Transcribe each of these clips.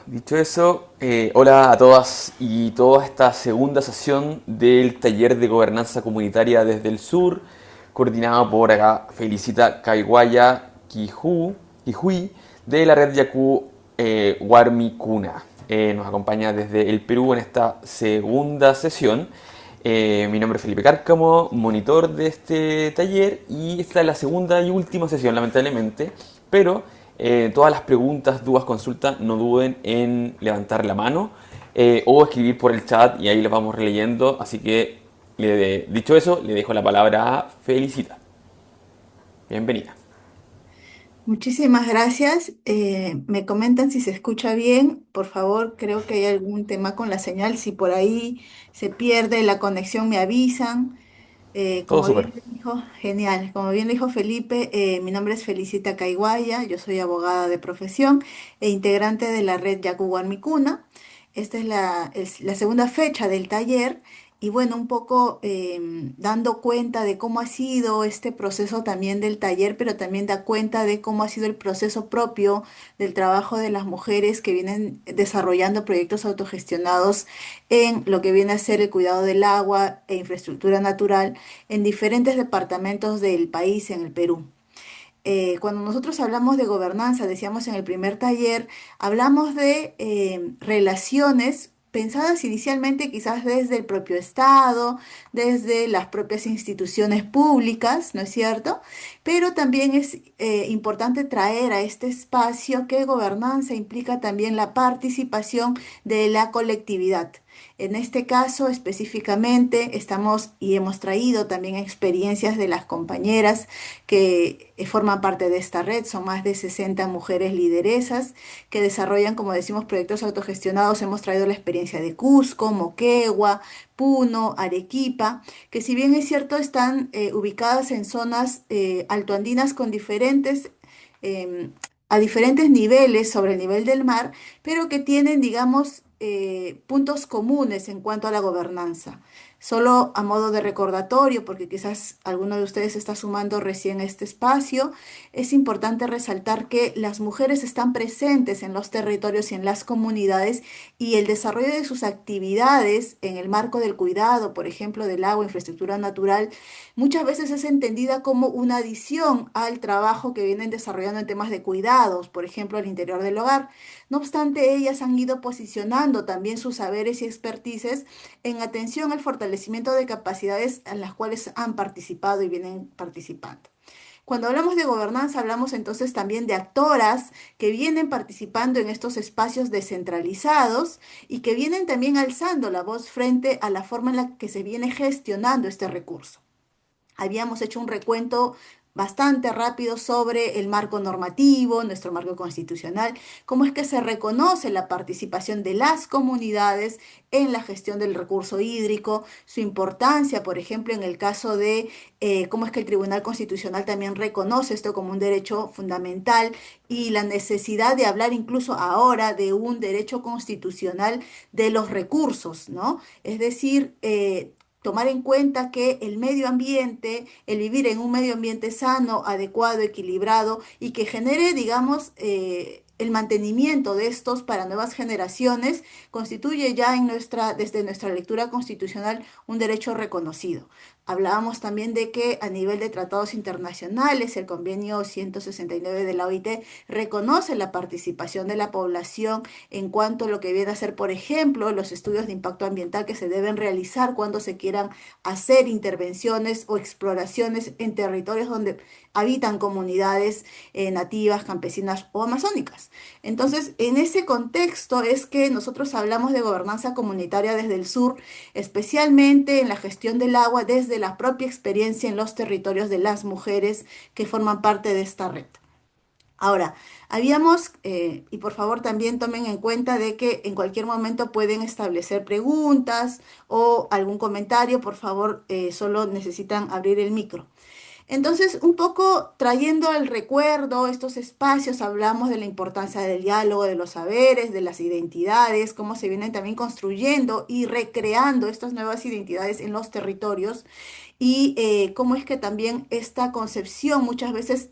Dicho eso, hola a todas y toda esta segunda sesión del taller de gobernanza comunitaria desde el sur, coordinado por acá Felicita Caiguaya Quijuy de la red Yacu Warmi Cuna. Nos acompaña desde el Perú en esta segunda sesión. Mi nombre es Felipe Cárcamo, monitor de este taller, y esta es la segunda y última sesión, lamentablemente, pero todas las preguntas, dudas, consultas, no duden en levantar la mano o escribir por el chat y ahí las vamos releyendo. Así que, dicho eso, le dejo la palabra a Felicita. Bienvenida. Muchísimas gracias. Me comentan si se escucha bien. Por favor, creo que hay algún tema con la señal. Si por ahí se pierde la conexión, me avisan. Todo Como súper. bien le dijo, genial. Como bien le dijo Felipe, mi nombre es Felicita Caiguaya. Yo soy abogada de profesión e integrante de la red Yacuban Micuna. Esta es la segunda fecha del taller. Y bueno, un poco dando cuenta de cómo ha sido este proceso también del taller, pero también da cuenta de cómo ha sido el proceso propio del trabajo de las mujeres que vienen desarrollando proyectos autogestionados en lo que viene a ser el cuidado del agua e infraestructura natural en diferentes departamentos del país, en el Perú. Cuando nosotros hablamos de gobernanza, decíamos en el primer taller, hablamos de relaciones pensadas inicialmente quizás desde el propio Estado, desde las propias instituciones públicas, ¿no es cierto? Pero también es importante traer a este espacio que gobernanza implica también la participación de la colectividad. En este caso específicamente estamos y hemos traído también experiencias de las compañeras que forman parte de esta red. Son más de 60 mujeres lideresas que desarrollan, como decimos, proyectos autogestionados. Hemos traído la experiencia de Cusco, Moquegua, Puno, Arequipa, que si bien es cierto están ubicadas en zonas altoandinas con eh, a diferentes niveles sobre el nivel del mar, pero que tienen, digamos, puntos comunes en cuanto a la gobernanza. Solo a modo de recordatorio, porque quizás alguno de ustedes está sumando recién a este espacio, es importante resaltar que las mujeres están presentes en los territorios y en las comunidades, y el desarrollo de sus actividades en el marco del cuidado, por ejemplo, del agua, infraestructura natural, muchas veces es entendida como una adición al trabajo que vienen desarrollando en temas de cuidados, por ejemplo, al interior del hogar. No obstante, ellas han ido posicionando también sus saberes y expertices en atención al fortalecimiento de capacidades en las cuales han participado y vienen participando. Cuando hablamos de gobernanza, hablamos entonces también de actoras que vienen participando en estos espacios descentralizados y que vienen también alzando la voz frente a la forma en la que se viene gestionando este recurso. Habíamos hecho un recuento bastante rápido sobre el marco normativo, nuestro marco constitucional, cómo es que se reconoce la participación de las comunidades en la gestión del recurso hídrico, su importancia, por ejemplo, en el caso de cómo es que el Tribunal Constitucional también reconoce esto como un derecho fundamental, y la necesidad de hablar incluso ahora de un derecho constitucional de los recursos, ¿no? Es decir, tomar en cuenta que el medio ambiente, el vivir en un medio ambiente sano, adecuado, equilibrado y que genere, digamos, el mantenimiento de estos para nuevas generaciones, constituye ya desde nuestra lectura constitucional un derecho reconocido. Hablábamos también de que a nivel de tratados internacionales, el convenio 169 de la OIT reconoce la participación de la población en cuanto a lo que viene a ser, por ejemplo, los estudios de impacto ambiental que se deben realizar cuando se quieran hacer intervenciones o exploraciones en territorios donde habitan comunidades nativas, campesinas o amazónicas. Entonces, en ese contexto es que nosotros hablamos de gobernanza comunitaria desde el sur, especialmente en la gestión del agua, desde la propia experiencia en los territorios de las mujeres que forman parte de esta red. Ahora, y por favor también tomen en cuenta de que en cualquier momento pueden establecer preguntas o algún comentario, por favor, solo necesitan abrir el micro. Entonces, un poco trayendo al recuerdo estos espacios, hablamos de la importancia del diálogo, de los saberes, de las identidades, cómo se vienen también construyendo y recreando estas nuevas identidades en los territorios, y cómo es que también esta concepción muchas veces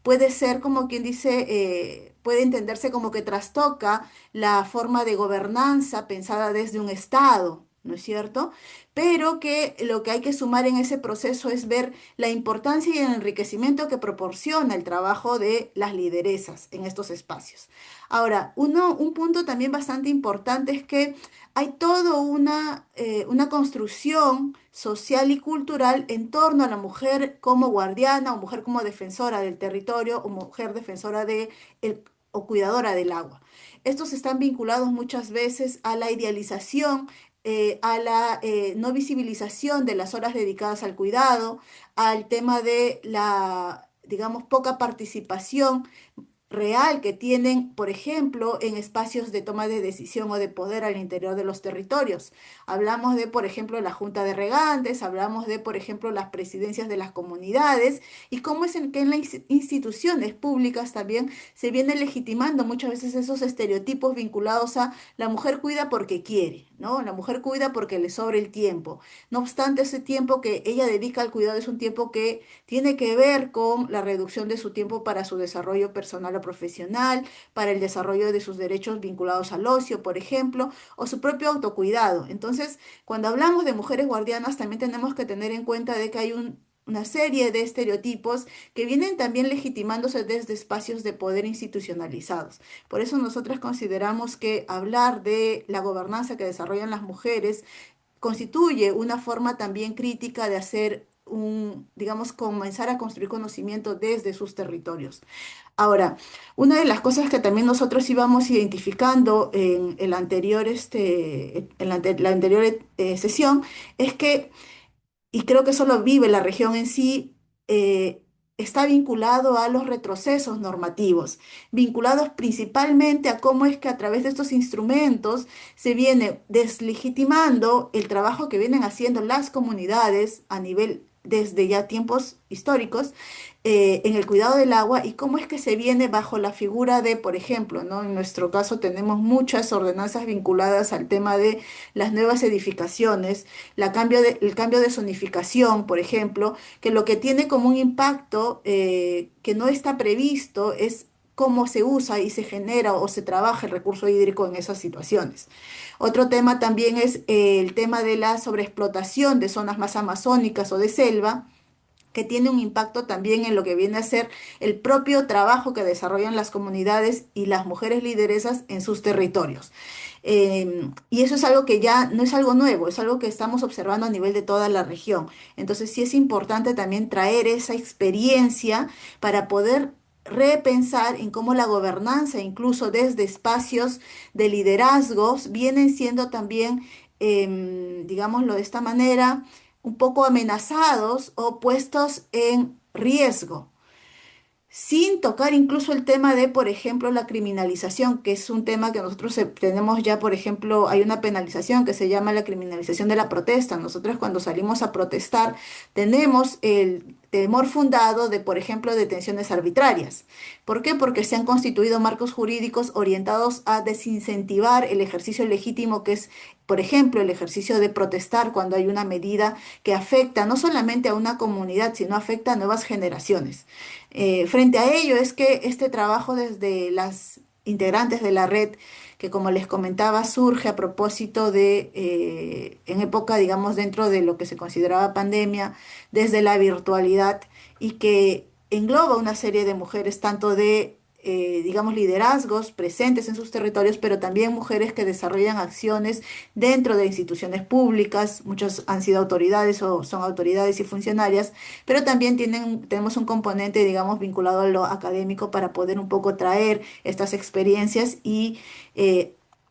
puede ser como quien dice, puede entenderse como que trastoca la forma de gobernanza pensada desde un Estado, ¿no es cierto? Pero que lo que hay que sumar en ese proceso es ver la importancia y el enriquecimiento que proporciona el trabajo de las lideresas en estos espacios. Ahora, un punto también bastante importante es que hay toda una construcción social y cultural en torno a la mujer como guardiana o mujer como defensora del territorio o mujer defensora o cuidadora del agua. Estos están vinculados muchas veces a la idealización, a la no visibilización de las horas dedicadas al cuidado, al tema de la, digamos, poca participación real que tienen, por ejemplo, en espacios de toma de decisión o de poder al interior de los territorios. Hablamos de, por ejemplo, la Junta de Regantes, hablamos de, por ejemplo, las presidencias de las comunidades y cómo es en que en las instituciones públicas también se viene legitimando muchas veces esos estereotipos vinculados a la mujer cuida porque quiere, ¿no? La mujer cuida porque le sobra el tiempo. No obstante, ese tiempo que ella dedica al cuidado es un tiempo que tiene que ver con la reducción de su tiempo para su desarrollo personal o profesional, para el desarrollo de sus derechos vinculados al ocio, por ejemplo, o su propio autocuidado. Entonces, cuando hablamos de mujeres guardianas, también tenemos que tener en cuenta de que hay una serie de estereotipos que vienen también legitimándose desde espacios de poder institucionalizados. Por eso nosotras consideramos que hablar de la gobernanza que desarrollan las mujeres constituye una forma también crítica de hacer digamos, comenzar a construir conocimiento desde sus territorios. Ahora, una de las cosas que también nosotros íbamos identificando en el anterior, la anterior sesión es que y creo que eso lo vive la región en sí, está vinculado a los retrocesos normativos, vinculados principalmente a cómo es que a través de estos instrumentos se viene deslegitimando el trabajo que vienen haciendo las comunidades a nivel desde ya tiempos históricos en el cuidado del agua y cómo es que se viene bajo la figura de, por ejemplo, ¿no? En nuestro caso tenemos muchas ordenanzas vinculadas al tema de las nuevas edificaciones, el cambio de zonificación, por ejemplo, que lo que tiene como un impacto que no está previsto es cómo se usa y se genera o se trabaja el recurso hídrico en esas situaciones. Otro tema también es el tema de la sobreexplotación de zonas más amazónicas o de selva que tiene un impacto también en lo que viene a ser el propio trabajo que desarrollan las comunidades y las mujeres lideresas en sus territorios. Y eso es algo que ya no es algo nuevo, es algo que estamos observando a nivel de toda la región. Entonces sí es importante también traer esa experiencia para poder repensar en cómo la gobernanza, incluso desde espacios de liderazgos, vienen siendo también, digámoslo de esta manera, un poco amenazados o puestos en riesgo sin tocar incluso el tema de, por ejemplo, la criminalización, que es un tema que nosotros tenemos ya, por ejemplo, hay una penalización que se llama la criminalización de la protesta. Nosotros cuando salimos a protestar tenemos el temor fundado de, por ejemplo, detenciones arbitrarias. ¿Por qué? Porque se han constituido marcos jurídicos orientados a desincentivar el ejercicio legítimo que es, por ejemplo, el ejercicio de protestar cuando hay una medida que afecta no solamente a una comunidad, sino afecta a nuevas generaciones. Frente a ello es que este trabajo desde las integrantes de la red, que como les comentaba, surge a propósito de, en época, digamos, dentro de lo que se consideraba pandemia, desde la virtualidad y que engloba una serie de mujeres, tanto de, digamos, liderazgos presentes en sus territorios, pero también mujeres que desarrollan acciones dentro de instituciones públicas, muchas han sido autoridades o son autoridades y funcionarias, pero también tenemos un componente, digamos, vinculado a lo académico para poder un poco traer estas experiencias y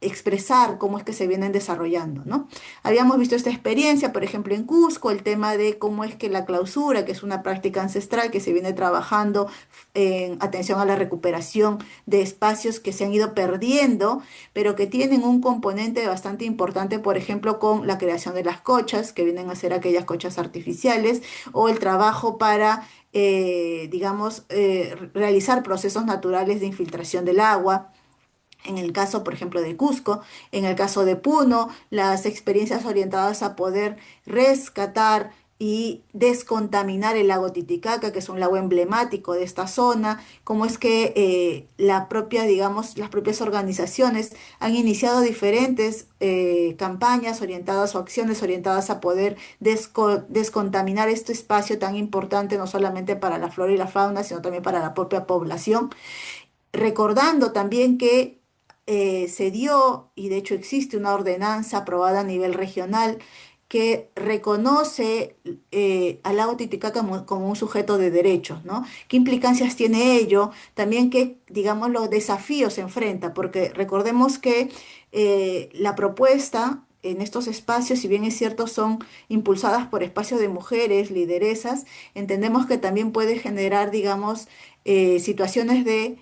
expresar cómo es que se vienen desarrollando, ¿no? Habíamos visto esta experiencia, por ejemplo, en Cusco, el tema de cómo es que la clausura, que es una práctica ancestral que se viene trabajando en atención a la recuperación de espacios que se han ido perdiendo, pero que tienen un componente bastante importante, por ejemplo, con la creación de las cochas, que vienen a ser aquellas cochas artificiales, o el trabajo para, digamos, realizar procesos naturales de infiltración del agua. En el caso, por ejemplo, de Cusco, en el caso de Puno, las experiencias orientadas a poder rescatar y descontaminar el lago Titicaca, que es un lago emblemático de esta zona, cómo es que la propia, digamos, las propias organizaciones han iniciado diferentes campañas orientadas o acciones orientadas a poder descontaminar este espacio tan importante, no solamente para la flora y la fauna, sino también para la propia población. Recordando también que se dio, y de hecho existe una ordenanza aprobada a nivel regional que reconoce al lago Titicaca como un sujeto de derechos, ¿no? ¿Qué implicancias tiene ello? También qué, digamos, los desafíos se enfrenta, porque recordemos que la propuesta en estos espacios, si bien es cierto, son impulsadas por espacios de mujeres, lideresas, entendemos que también puede generar, digamos, situaciones de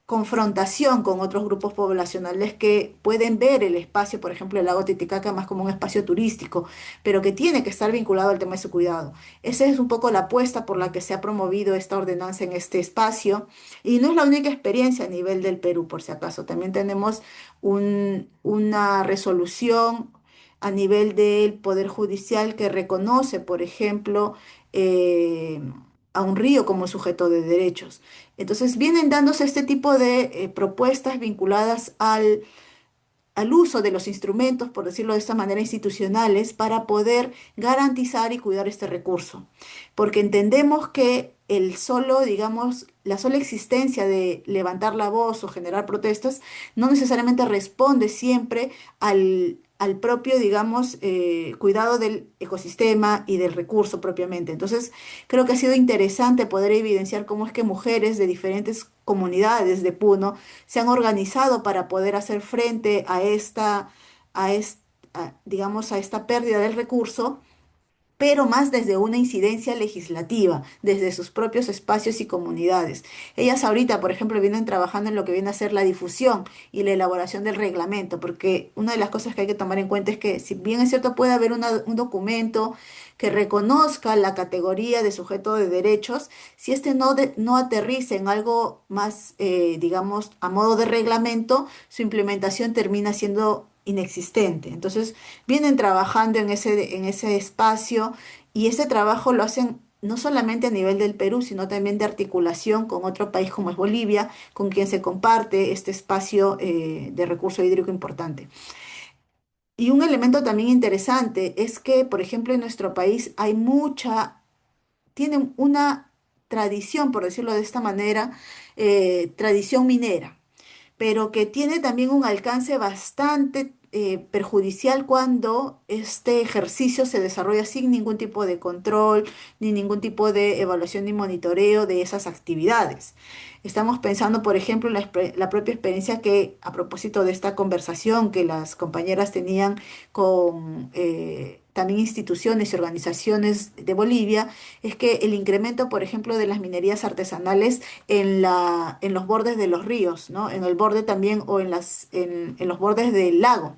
confrontación con otros grupos poblacionales que pueden ver el espacio, por ejemplo, el lago Titicaca, más como un espacio turístico, pero que tiene que estar vinculado al tema de su cuidado. Esa es un poco la apuesta por la que se ha promovido esta ordenanza en este espacio. Y no es la única experiencia a nivel del Perú, por si acaso. También tenemos una resolución a nivel del Poder Judicial que reconoce, por ejemplo, eh, a un río como sujeto de derechos. Entonces vienen dándose este tipo de propuestas vinculadas al uso de los instrumentos, por decirlo de esta manera, institucionales, para poder garantizar y cuidar este recurso. Porque entendemos que el solo, digamos, la sola existencia de levantar la voz o generar protestas no necesariamente responde siempre al propio, digamos, cuidado del ecosistema y del recurso propiamente. Entonces, creo que ha sido interesante poder evidenciar cómo es que mujeres de diferentes comunidades de Puno se han organizado para poder hacer frente a digamos, a esta pérdida del recurso, pero más desde una incidencia legislativa, desde sus propios espacios y comunidades. Ellas ahorita, por ejemplo, vienen trabajando en lo que viene a ser la difusión y la elaboración del reglamento, porque una de las cosas que hay que tomar en cuenta es que, si bien es cierto, puede haber un documento que reconozca la categoría de sujeto de derechos, si este no aterriza en algo más, digamos, a modo de reglamento, su implementación termina siendo inexistente. Entonces, vienen trabajando en ese espacio y ese trabajo lo hacen no solamente a nivel del Perú, sino también de articulación con otro país como es Bolivia, con quien se comparte este espacio de recurso hídrico importante. Y un elemento también interesante es que, por ejemplo, en nuestro país tienen una tradición, por decirlo de esta manera, tradición minera, pero que tiene también un alcance bastante perjudicial cuando este ejercicio se desarrolla sin ningún tipo de control, ni ningún tipo de evaluación ni monitoreo de esas actividades. Estamos pensando, por ejemplo, en la propia experiencia que, a propósito de esta conversación que las compañeras tenían con también instituciones y organizaciones de Bolivia, es que el incremento, por ejemplo, de las minerías artesanales en los bordes de los ríos, ¿no? En el borde también o en los bordes del lago.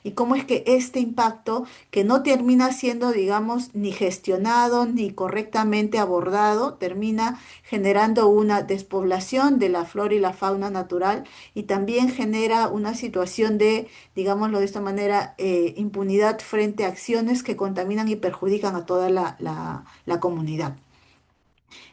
Y cómo es que este impacto, que no termina siendo, digamos, ni gestionado ni correctamente abordado, termina generando una despoblación de la flora y la fauna natural y también genera una situación de, digámoslo de esta manera, impunidad frente a acciones que contaminan y perjudican a toda la comunidad.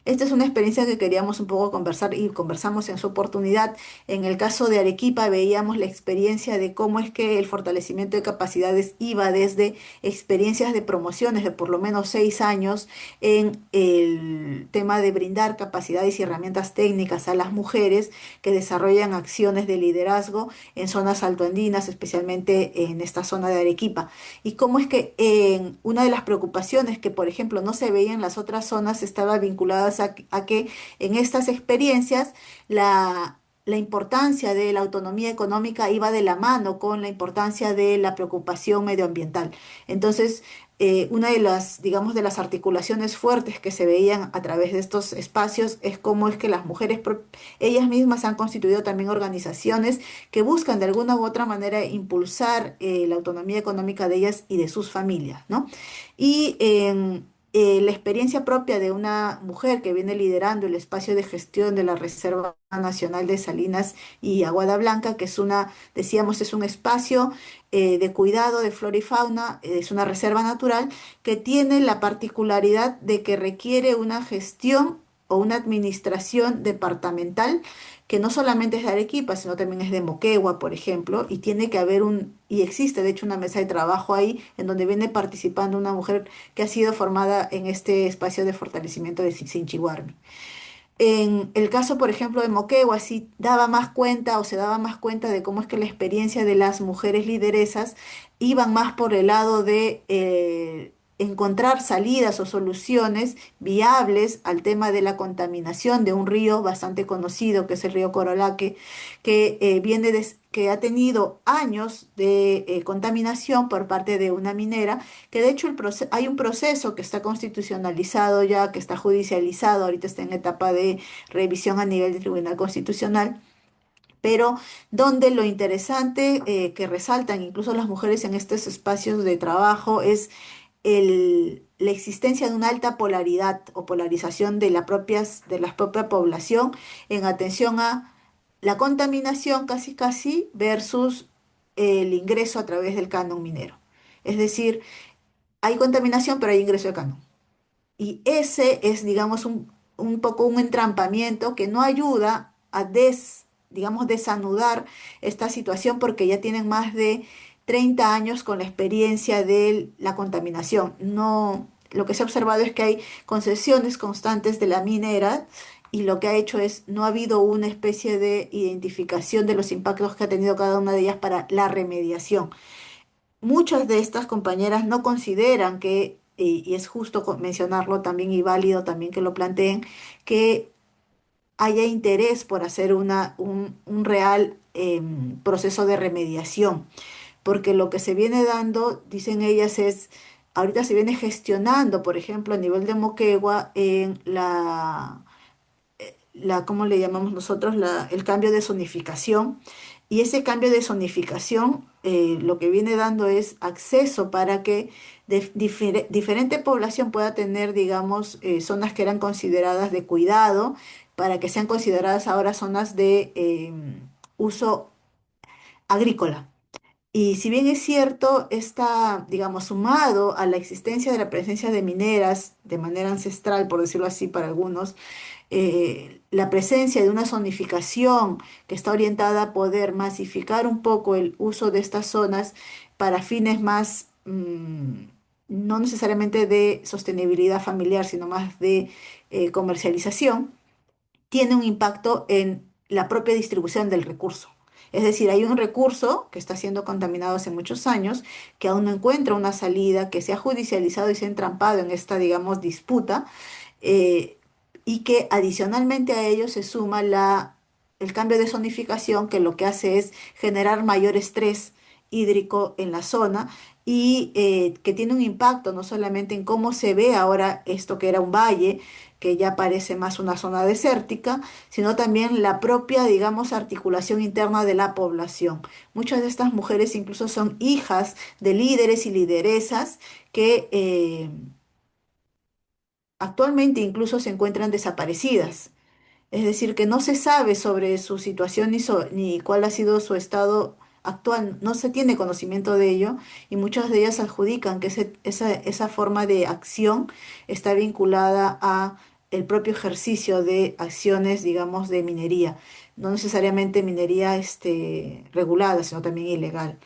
Esta es una experiencia que queríamos un poco conversar y conversamos en su oportunidad. En el caso de Arequipa veíamos la experiencia de cómo es que el fortalecimiento de capacidades iba desde experiencias de promociones de por lo menos 6 años en el tema de brindar capacidades y herramientas técnicas a las mujeres que desarrollan acciones de liderazgo en zonas altoandinas, especialmente en esta zona de Arequipa. Y cómo es que una de las preocupaciones que, por ejemplo, no se veía en las otras zonas estaba vinculada a que en estas experiencias la importancia de la autonomía económica iba de la mano con la importancia de la preocupación medioambiental. Entonces, una de las, digamos, de las articulaciones fuertes que se veían a través de estos espacios es cómo es que las mujeres, ellas mismas han constituido también organizaciones que buscan de alguna u otra manera impulsar la autonomía económica de ellas y de sus familias, ¿no? Y la experiencia propia de una mujer que viene liderando el espacio de gestión de la Reserva Nacional de Salinas y Aguada Blanca, que es una, decíamos, es un espacio de cuidado de flora y fauna, es una reserva natural que tiene la particularidad de que requiere una gestión o una administración departamental que no solamente es de Arequipa, sino también es de Moquegua, por ejemplo, y tiene que haber y existe de hecho una mesa de trabajo ahí en donde viene participando una mujer que ha sido formada en este espacio de fortalecimiento de Sinchihuarmi. En el caso, por ejemplo, de Moquegua, sí daba más cuenta o se daba más cuenta de cómo es que la experiencia de las mujeres lideresas iban más por el lado de encontrar salidas o soluciones viables al tema de la contaminación de un río bastante conocido, que es el río Corolaque, que que ha tenido años de contaminación por parte de una minera que de hecho hay un proceso que está constitucionalizado ya, que está judicializado, ahorita está en etapa de revisión a nivel de Tribunal Constitucional, pero donde lo interesante que resaltan incluso las mujeres en estos espacios de trabajo es la existencia de una alta polaridad o polarización de de la propia población en atención a la contaminación casi casi versus el ingreso a través del canon minero. Es decir, hay contaminación, pero hay ingreso de canon. Y ese es, digamos, un poco un entrampamiento que no ayuda a digamos, desanudar esta situación porque ya tienen más de 30 años con la experiencia de la contaminación. No, lo que se ha observado es que hay concesiones constantes de la minera y lo que ha hecho es, no ha habido una especie de identificación de los impactos que ha tenido cada una de ellas para la remediación. Muchas de estas compañeras no consideran que, y es justo mencionarlo también y válido también que lo planteen, que haya interés por hacer un real proceso de remediación, porque lo que se viene dando, dicen ellas, ahorita se viene gestionando, por ejemplo, a nivel de Moquegua, en ¿cómo le llamamos nosotros? El cambio de zonificación. Y ese cambio de zonificación lo que viene dando es acceso para que diferente población pueda tener, digamos, zonas que eran consideradas de cuidado, para que sean consideradas ahora zonas de uso agrícola. Y si bien es cierto, está, digamos, sumado a la existencia de la presencia de mineras de manera ancestral, por decirlo así, para algunos, la presencia de una zonificación que está orientada a poder masificar un poco el uso de estas zonas para fines más, no necesariamente de sostenibilidad familiar, sino más de comercialización, tiene un impacto en la propia distribución del recurso. Es decir, hay un recurso que está siendo contaminado hace muchos años, que aún no encuentra una salida, que se ha judicializado y se ha entrampado en esta, digamos, disputa, eh, y que adicionalmente a ello se suma el cambio de zonificación, que lo que hace es generar mayor estrés hídrico en la zona y que tiene un impacto no solamente en cómo se ve ahora esto que era un valle, que ya parece más una zona desértica, sino también la propia, digamos, articulación interna de la población. Muchas de estas mujeres incluso son hijas de líderes y lideresas que actualmente incluso se encuentran desaparecidas. Es decir, que no se sabe sobre su situación ni cuál ha sido su estado actual, no se tiene conocimiento de ello y muchas de ellas adjudican que esa forma de acción está vinculada a el propio ejercicio de acciones, digamos, de minería, no necesariamente minería regulada, sino también ilegal.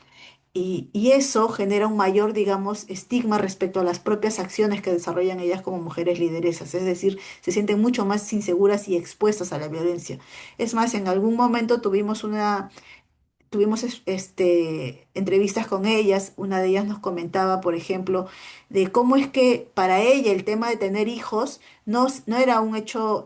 Y eso genera un mayor, digamos, estigma respecto a las propias acciones que desarrollan ellas como mujeres lideresas. Es decir, se sienten mucho más inseguras y expuestas a la violencia. Es más, en algún momento tuvimos entrevistas con ellas. Una de ellas nos comentaba, por ejemplo, de cómo es que para ella el tema de tener hijos no era un hecho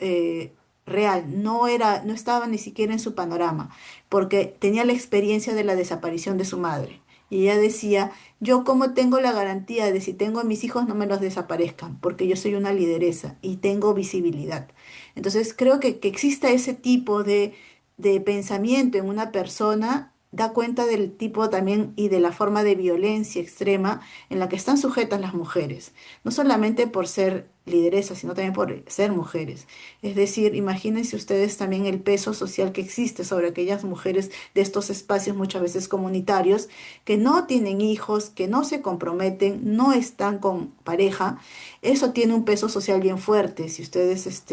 real, no estaba ni siquiera en su panorama, porque tenía la experiencia de la desaparición de su madre. Y ella decía, yo cómo tengo la garantía de si tengo a mis hijos no me los desaparezcan, porque yo soy una lideresa y tengo visibilidad. Entonces creo que exista ese tipo de pensamiento en una persona da cuenta del tipo también y de la forma de violencia extrema en la que están sujetas las mujeres, no solamente por ser lideresas, sino también por ser mujeres. Es decir, imagínense ustedes también el peso social que existe sobre aquellas mujeres de estos espacios muchas veces comunitarios que no tienen hijos, que no se comprometen, no están con pareja. Eso tiene un peso social bien fuerte, si ustedes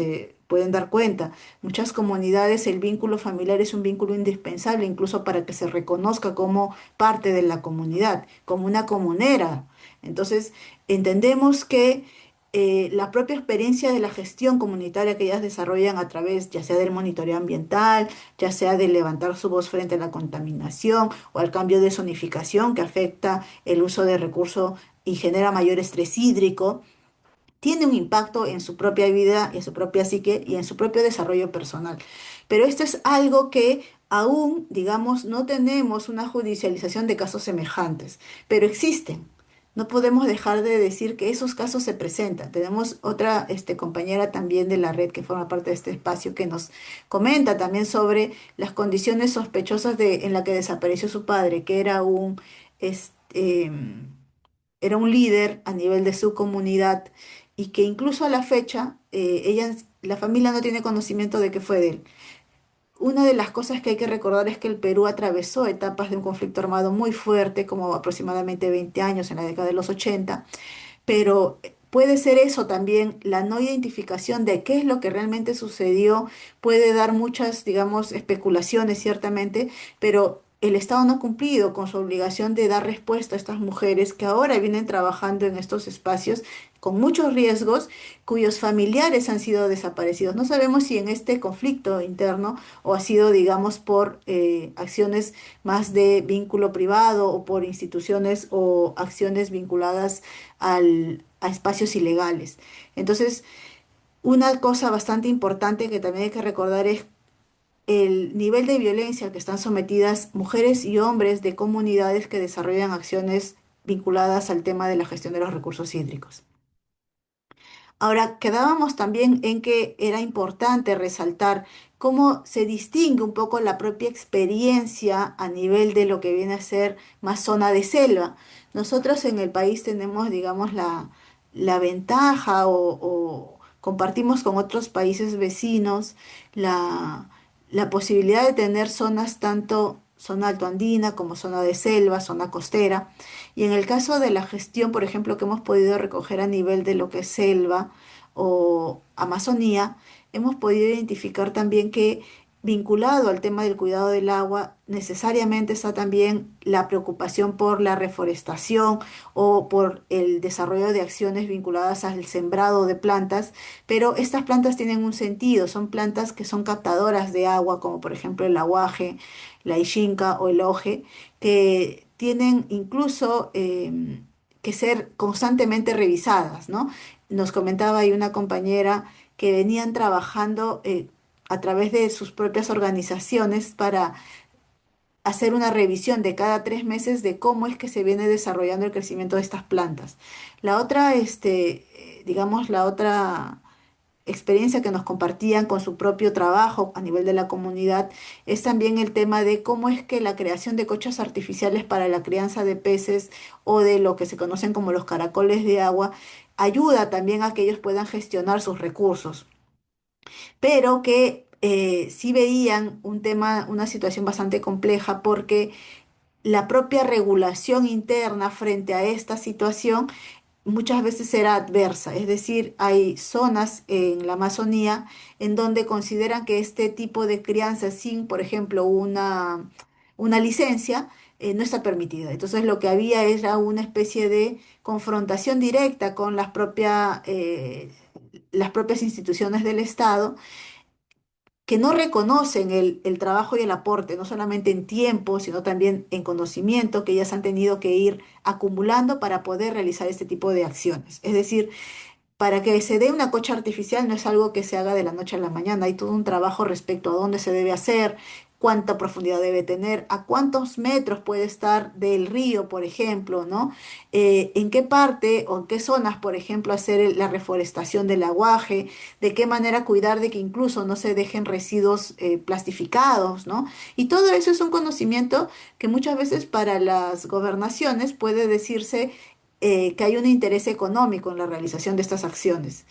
pueden dar cuenta. Muchas comunidades el vínculo familiar es un vínculo indispensable, incluso para que se reconozca como parte de la comunidad, como una comunera. Entonces, entendemos que la propia experiencia de la gestión comunitaria que ellas desarrollan a través ya sea del monitoreo ambiental, ya sea de levantar su voz frente a la contaminación o al cambio de zonificación que afecta el uso de recursos y genera mayor estrés hídrico, tiene un impacto en su propia vida, en su propia psique y en su propio desarrollo personal. Pero esto es algo que aún, digamos, no tenemos una judicialización de casos semejantes, pero existen. No podemos dejar de decir que esos casos se presentan. Tenemos otra compañera también de la red que forma parte de este espacio que nos comenta también sobre las condiciones sospechosas en la que desapareció su padre, que este, era un líder a nivel de su comunidad y que incluso a la fecha la familia no tiene conocimiento de que fue de él. Una de las cosas que hay que recordar es que el Perú atravesó etapas de un conflicto armado muy fuerte, como aproximadamente 20 años en la década de los 80, pero puede ser eso también, la no identificación de qué es lo que realmente sucedió, puede dar muchas, digamos, especulaciones ciertamente, pero el Estado no ha cumplido con su obligación de dar respuesta a estas mujeres que ahora vienen trabajando en estos espacios con muchos riesgos, cuyos familiares han sido desaparecidos. No sabemos si en este conflicto interno o ha sido, digamos, por acciones más de vínculo privado o por instituciones o acciones vinculadas a espacios ilegales. Entonces, una cosa bastante importante que también hay que recordar es el nivel de violencia al que están sometidas mujeres y hombres de comunidades que desarrollan acciones vinculadas al tema de la gestión de los recursos hídricos. Ahora, quedábamos también en que era importante resaltar cómo se distingue un poco la propia experiencia a nivel de lo que viene a ser más zona de selva. Nosotros en el país tenemos, digamos, la ventaja o compartimos con otros países vecinos la, la posibilidad de tener zonas tanto zona altoandina como zona de selva, zona costera. Y en el caso de la gestión, por ejemplo, que hemos podido recoger a nivel de lo que es selva o Amazonía, hemos podido identificar también que vinculado al tema del cuidado del agua, necesariamente está también la preocupación por la reforestación o por el desarrollo de acciones vinculadas al sembrado de plantas, pero estas plantas tienen un sentido, son plantas que son captadoras de agua, como por ejemplo el aguaje, la ixinca o el oje, que tienen incluso que ser constantemente revisadas, ¿no? Nos comentaba ahí una compañera que venían trabajando a través de sus propias organizaciones para hacer una revisión de cada 3 meses de cómo es que se viene desarrollando el crecimiento de estas plantas. La otra, digamos, la otra experiencia que nos compartían con su propio trabajo a nivel de la comunidad es también el tema de cómo es que la creación de cochas artificiales para la crianza de peces o de lo que se conocen como los caracoles de agua ayuda también a que ellos puedan gestionar sus recursos, pero que sí veían un tema, una situación bastante compleja porque la propia regulación interna frente a esta situación muchas veces será adversa, es decir, hay zonas en la Amazonía en donde consideran que este tipo de crianza sin, por ejemplo, una licencia, no está permitida. Entonces lo que había era una especie de confrontación directa con las propias instituciones del Estado que no reconocen el trabajo y el aporte, no solamente en tiempo, sino también en conocimiento que ellas han tenido que ir acumulando para poder realizar este tipo de acciones. Es decir, para que se dé una cocha artificial no es algo que se haga de la noche a la mañana, hay todo un trabajo respecto a dónde se debe hacer, cuánta profundidad debe tener, a cuántos metros puede estar del río, por ejemplo, ¿no? En qué parte o en qué zonas, por ejemplo, hacer la reforestación del aguaje, de qué manera cuidar de que incluso no se dejen residuos plastificados, ¿no? Y todo eso es un conocimiento que muchas veces para las gobernaciones puede decirse que hay un interés económico en la realización de estas acciones.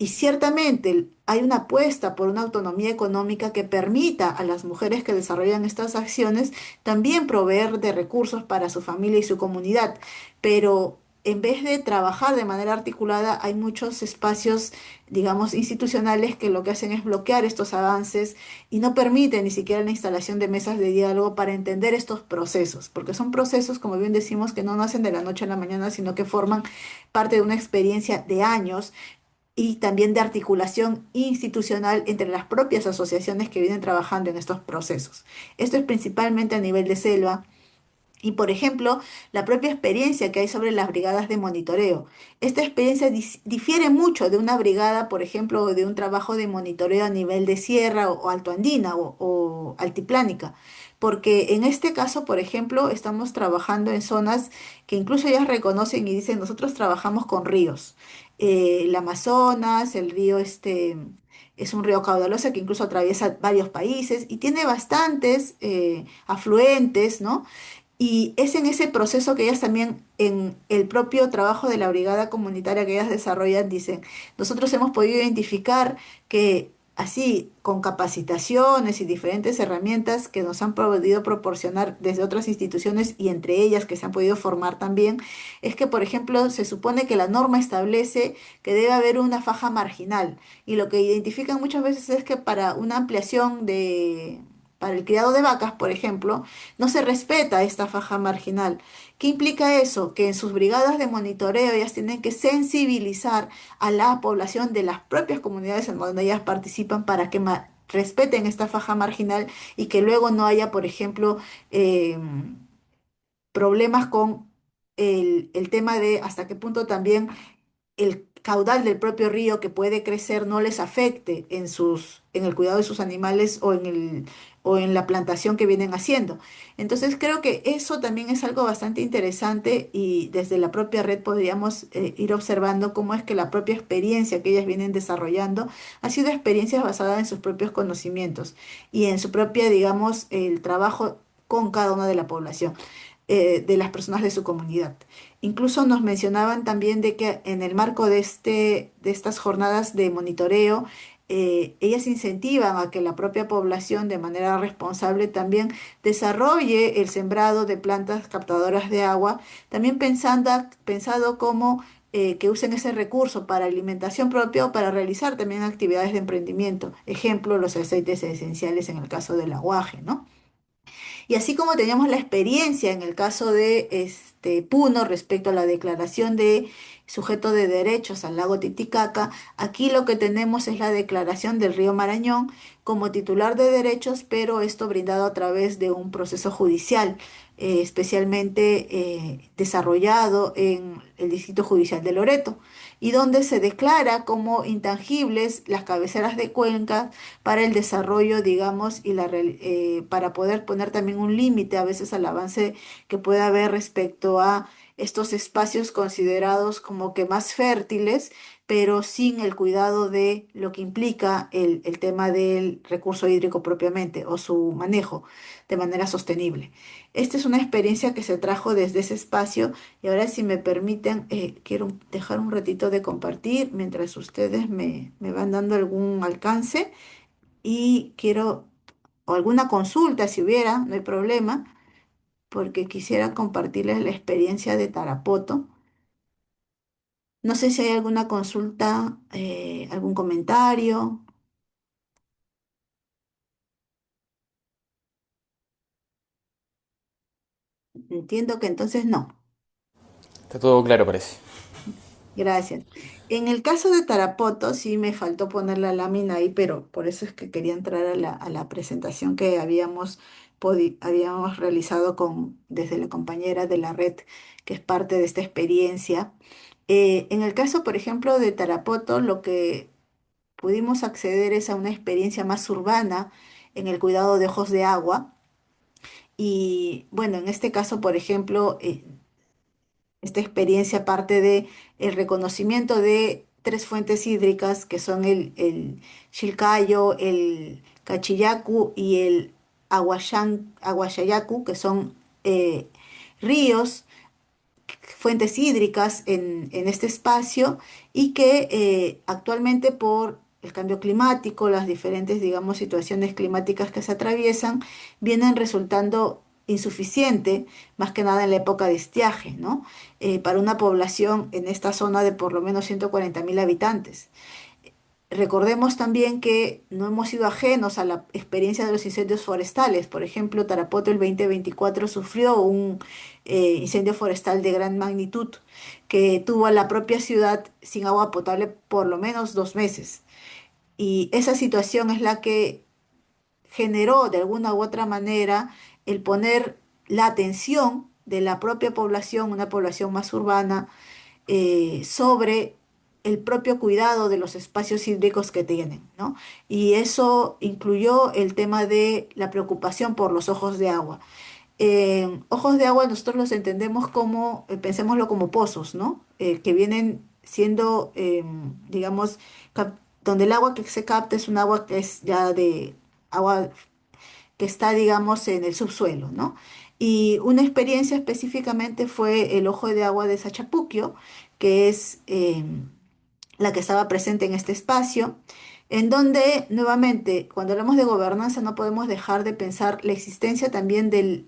Y ciertamente hay una apuesta por una autonomía económica que permita a las mujeres que desarrollan estas acciones también proveer de recursos para su familia y su comunidad. Pero en vez de trabajar de manera articulada, hay muchos espacios, digamos, institucionales que lo que hacen es bloquear estos avances y no permiten ni siquiera la instalación de mesas de diálogo para entender estos procesos, porque son procesos, como bien decimos, que no nacen de la noche a la mañana, sino que forman parte de una experiencia de años y también de articulación institucional entre las propias asociaciones que vienen trabajando en estos procesos. Esto es principalmente a nivel de selva. Y, por ejemplo, la propia experiencia que hay sobre las brigadas de monitoreo. Esta experiencia difiere mucho de una brigada, por ejemplo, o de un trabajo de monitoreo a nivel de sierra o altoandina o altiplánica. Porque en este caso, por ejemplo, estamos trabajando en zonas que incluso ellas reconocen y dicen, nosotros trabajamos con ríos. El Amazonas, el río es un río caudaloso que incluso atraviesa varios países y tiene bastantes afluentes, ¿no? Y es en ese proceso que ellas también, en el propio trabajo de la brigada comunitaria que ellas desarrollan, dicen, nosotros hemos podido identificar que así, con capacitaciones y diferentes herramientas que nos han podido proporcionar desde otras instituciones y entre ellas que se han podido formar también, es que, por ejemplo, se supone que la norma establece que debe haber una faja marginal y lo que identifican muchas veces es que para una ampliación de... Para el criado de vacas, por ejemplo, no se respeta esta faja marginal. ¿Qué implica eso? Que en sus brigadas de monitoreo ellas tienen que sensibilizar a la población de las propias comunidades en donde ellas participan para que respeten esta faja marginal y que luego no haya, por ejemplo, problemas con el tema de hasta qué punto también el caudal del propio río que puede crecer no les afecte en el cuidado de sus animales o en la plantación que vienen haciendo. Entonces creo que eso también es algo bastante interesante y desde la propia red podríamos ir observando cómo es que la propia experiencia que ellas vienen desarrollando ha sido experiencias basadas en sus propios conocimientos y en su propia, digamos, el trabajo con cada una de la población, de las personas de su comunidad. Incluso nos mencionaban también de que en el marco de estas jornadas de monitoreo, ellas incentivan a que la propia población de manera responsable también desarrolle el sembrado de plantas captadoras de agua, también pensado como que usen ese recurso para alimentación propia o para realizar también actividades de emprendimiento. Ejemplo, los aceites esenciales en el caso del aguaje, ¿no? Y así como teníamos la experiencia en el caso de Puno respecto a la declaración de sujeto de derechos al lago Titicaca, aquí lo que tenemos es la declaración del río Marañón como titular de derechos, pero esto brindado a través de un proceso judicial, especialmente desarrollado en el Distrito Judicial de Loreto, y donde se declara como intangibles las cabeceras de cuenca para el desarrollo, digamos, y para poder poner también un límite a veces al avance que pueda haber respecto a estos espacios considerados como que más fértiles, pero sin el cuidado de lo que implica el tema del recurso hídrico propiamente o su manejo de manera sostenible. Esta es una experiencia que se trajo desde ese espacio y ahora si me permiten, quiero dejar un ratito de compartir mientras ustedes me van dando algún alcance y quiero, o alguna consulta si hubiera, no hay problema, porque quisiera compartirles la experiencia de Tarapoto. No sé si hay alguna consulta, algún comentario. Entiendo que entonces no. Está todo claro, parece. Gracias. En el caso de Tarapoto, sí me faltó poner la lámina ahí, pero por eso es que quería entrar a la presentación que habíamos realizado desde la compañera de la red, que es parte de esta experiencia. En el caso, por ejemplo, de Tarapoto, lo que pudimos acceder es a una experiencia más urbana en el cuidado de ojos de agua. Y bueno, en este caso, por ejemplo, esta experiencia parte de el reconocimiento de tres fuentes hídricas que son el Chilcayo, el Cachillacu y el Aguachayacu, que son eh, ríos, fuentes hídricas en este espacio y que actualmente por el cambio climático, las diferentes, digamos, situaciones climáticas que se atraviesan, vienen resultando insuficiente, más que nada en la época de estiaje, ¿no? Para una población en esta zona de por lo menos 140.000 habitantes. Recordemos también que no hemos sido ajenos a la experiencia de los incendios forestales. Por ejemplo, Tarapoto el 2024 sufrió un incendio forestal de gran magnitud que tuvo a la propia ciudad sin agua potable por lo menos 2 meses. Y esa situación es la que generó de alguna u otra manera el poner la atención de la propia población, una población más urbana, sobre el propio cuidado de los espacios hídricos que tienen, ¿no? Y eso incluyó el tema de la preocupación por los ojos de agua. Ojos de agua nosotros los entendemos como, pensémoslo como pozos, ¿no? Que vienen siendo, digamos, donde el agua que se capta es un agua que es ya de agua que está, digamos, en el subsuelo, ¿no? Y una experiencia específicamente fue el ojo de agua de Sachapuquio, que es la que estaba presente en este espacio, en donde nuevamente, cuando hablamos de gobernanza, no podemos dejar de pensar la existencia también de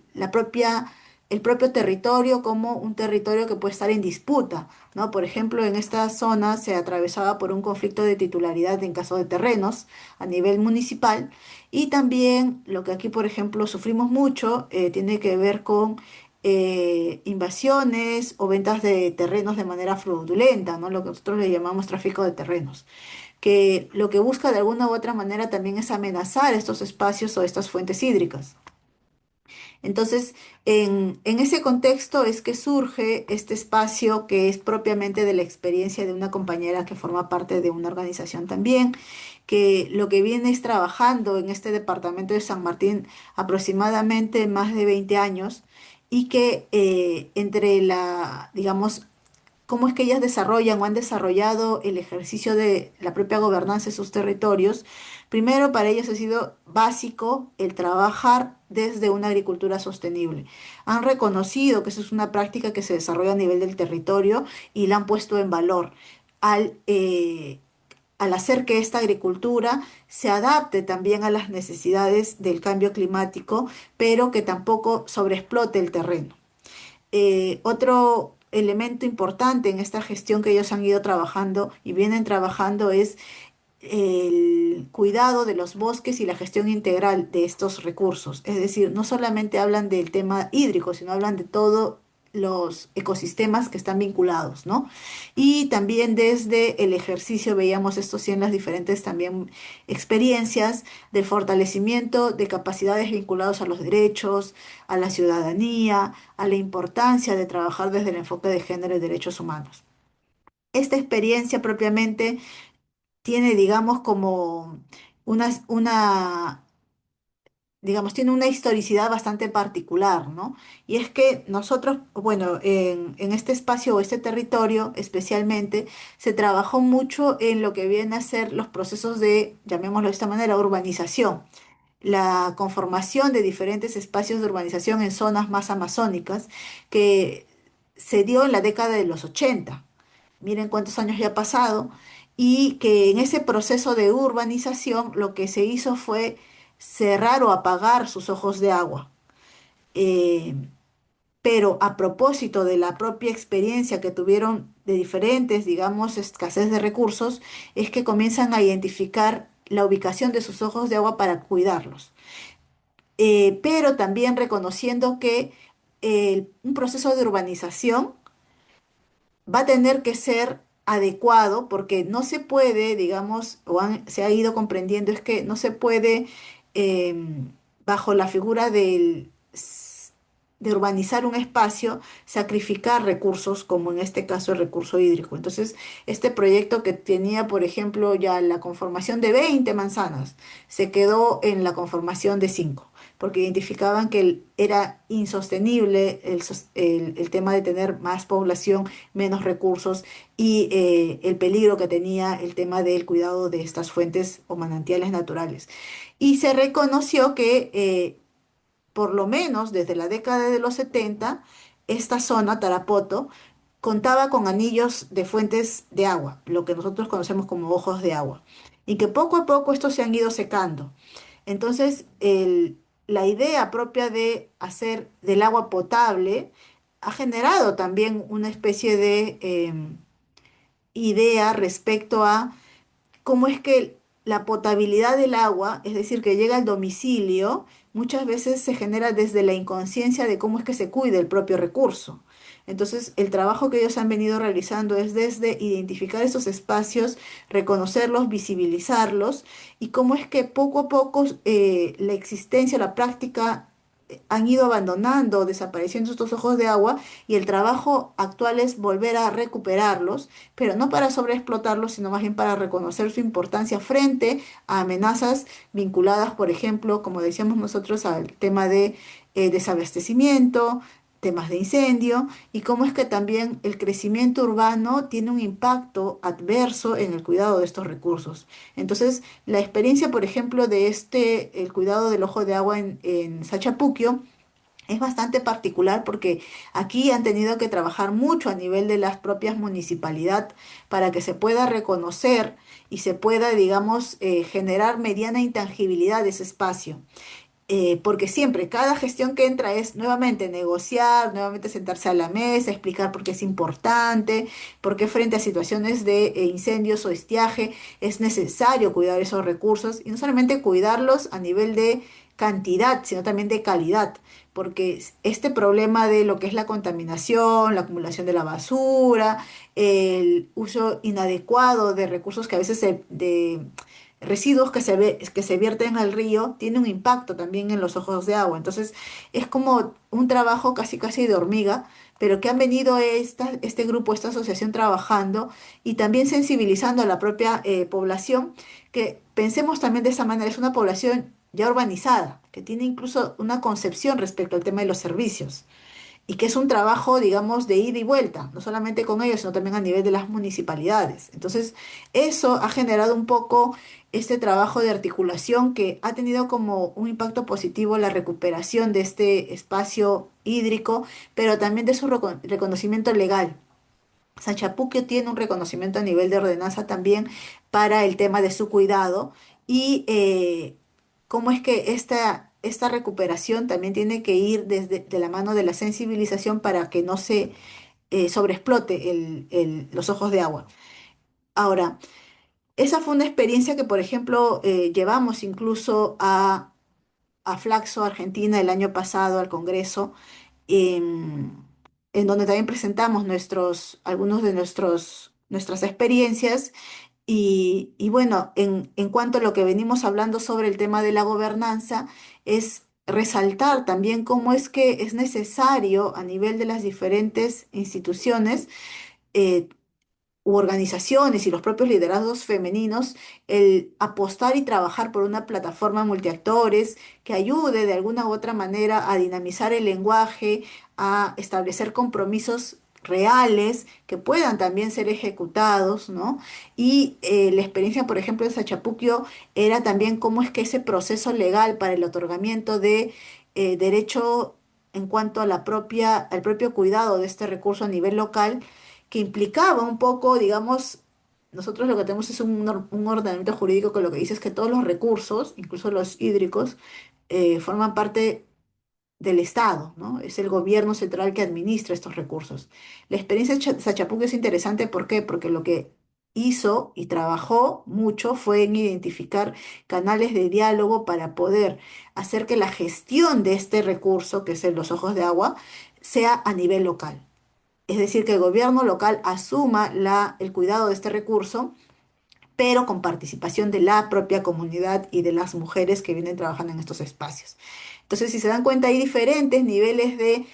el propio territorio como un territorio que puede estar en disputa, ¿no? Por ejemplo, en esta zona se atravesaba por un conflicto de titularidad en caso de terrenos a nivel municipal y también lo que aquí, por ejemplo, sufrimos mucho tiene que ver con invasiones o ventas de terrenos de manera fraudulenta, ¿no? Lo que nosotros le llamamos tráfico de terrenos, que lo que busca de alguna u otra manera también es amenazar estos espacios o estas fuentes hídricas. Entonces, en ese contexto es que surge este espacio que es propiamente de la experiencia de una compañera que forma parte de una organización también, que lo que viene es trabajando en este departamento de San Martín aproximadamente más de 20 años y que entre digamos, cómo es que ellas desarrollan o han desarrollado el ejercicio de la propia gobernanza de sus territorios. Primero, para ellas ha sido básico el trabajar desde una agricultura sostenible. Han reconocido que eso es una práctica que se desarrolla a nivel del territorio y la han puesto en valor al hacer que esta agricultura se adapte también a las necesidades del cambio climático, pero que tampoco sobreexplote el terreno. Otro elemento importante en esta gestión que ellos han ido trabajando y vienen trabajando es el cuidado de los bosques y la gestión integral de estos recursos. Es decir, no solamente hablan del tema hídrico, sino hablan de todos los ecosistemas que están vinculados, ¿no? Y también desde el ejercicio veíamos esto sí en las diferentes también experiencias del fortalecimiento de capacidades vinculados a los derechos, a la ciudadanía, a la importancia de trabajar desde el enfoque de género y derechos humanos. Esta experiencia propiamente tiene, digamos, como una, digamos, tiene una historicidad bastante particular, ¿no? Y es que nosotros, bueno, en este espacio o este territorio especialmente, se trabajó mucho en lo que vienen a ser los procesos de, llamémoslo de esta manera, urbanización, la conformación de diferentes espacios de urbanización en zonas más amazónicas que se dio en la década de los 80. Miren cuántos años ya ha pasado, y que en ese proceso de urbanización lo que se hizo fue cerrar o apagar sus ojos de agua. Eh, pero a propósito de la propia experiencia que tuvieron de diferentes, digamos, escasez de recursos, es que comienzan a identificar la ubicación de sus ojos de agua para cuidarlos. Pero también reconociendo que un proceso de urbanización va a tener que ser adecuado porque no se puede, digamos, se ha ido comprendiendo, es que no se puede, bajo la figura del de urbanizar un espacio, sacrificar recursos, como en este caso el recurso hídrico. Entonces, este proyecto que tenía, por ejemplo, ya la conformación de 20 manzanas, se quedó en la conformación de 5 porque identificaban que era insostenible el tema de tener más población, menos recursos y el peligro que tenía el tema del cuidado de estas fuentes o manantiales naturales. Y se reconoció que por lo menos desde la década de los 70, esta zona, Tarapoto, contaba con anillos de fuentes de agua, lo que nosotros conocemos como ojos de agua, y que poco a poco estos se han ido secando. Entonces, la idea propia de hacer del agua potable ha generado también una especie de idea respecto a cómo es que la potabilidad del agua, es decir, que llega al domicilio, muchas veces se genera desde la inconsciencia de cómo es que se cuida el propio recurso. Entonces, el trabajo que ellos han venido realizando es desde identificar esos espacios, reconocerlos, visibilizarlos y cómo es que poco a poco la existencia, la práctica han ido abandonando, desapareciendo estos ojos de agua y el trabajo actual es volver a recuperarlos, pero no para sobreexplotarlos, sino más bien para reconocer su importancia frente a amenazas vinculadas, por ejemplo, como decíamos nosotros, al tema de desabastecimiento, temas de incendio y cómo es que también el crecimiento urbano tiene un impacto adverso en el cuidado de estos recursos. Entonces, la experiencia, por ejemplo, de el cuidado del ojo de agua en Sachapuquio, es bastante particular porque aquí han tenido que trabajar mucho a nivel de las propias municipalidad para que se pueda reconocer y se pueda, digamos, generar mediana intangibilidad de ese espacio. Porque siempre, cada gestión que entra es nuevamente negociar, nuevamente sentarse a la mesa, explicar por qué es importante, por qué frente a situaciones de incendios o estiaje es necesario cuidar esos recursos y no solamente cuidarlos a nivel de cantidad, sino también de calidad, porque este problema de lo que es la contaminación, la acumulación de la basura, el uso inadecuado de recursos que a veces de residuos que se vierten al río tiene un impacto también en los ojos de agua. Entonces, es como un trabajo casi casi de hormiga, pero que han venido este grupo, esta asociación trabajando y también sensibilizando a la propia población, que pensemos también de esa manera, es una población ya urbanizada, que tiene incluso una concepción respecto al tema de los servicios y que es un trabajo, digamos, de ida y vuelta, no solamente con ellos, sino también a nivel de las municipalidades. Entonces, eso ha generado un poco este trabajo de articulación que ha tenido como un impacto positivo la recuperación de este espacio hídrico, pero también de su reconocimiento legal. Sachapuquio tiene un reconocimiento a nivel de ordenanza también para el tema de su cuidado y cómo es que esta recuperación también tiene que ir desde de la mano de la sensibilización para que no se sobreexplote los ojos de agua. Ahora, esa fue una experiencia que, por ejemplo, llevamos incluso a Flaxo, Argentina, el año pasado al Congreso em, en donde también presentamos algunos de nuestras experiencias. Y bueno, en cuanto a lo que venimos hablando sobre el tema de la gobernanza, es resaltar también cómo es que es necesario a nivel de las diferentes instituciones eh, u organizaciones y los propios liderazgos femeninos, el apostar y trabajar por una plataforma multiactores que ayude de alguna u otra manera a dinamizar el lenguaje, a establecer compromisos reales que puedan también ser ejecutados, ¿no? Y la experiencia, por ejemplo, de Sachapuquio era también cómo es que ese proceso legal para el otorgamiento de derecho en cuanto a al propio cuidado de este recurso a nivel local, que implicaba un poco, digamos, nosotros lo que tenemos es un ordenamiento jurídico que lo que dice es que todos los recursos, incluso los hídricos, forman parte del Estado, ¿no? Es el gobierno central que administra estos recursos. La experiencia de Sachapuco es interesante, ¿por qué? Porque lo que hizo y trabajó mucho fue en identificar canales de diálogo para poder hacer que la gestión de este recurso, que es los ojos de agua, sea a nivel local. Es decir, que el gobierno local asuma el cuidado de este recurso, pero con participación de la propia comunidad y de las mujeres que vienen trabajando en estos espacios. Entonces, si se dan cuenta, hay diferentes niveles de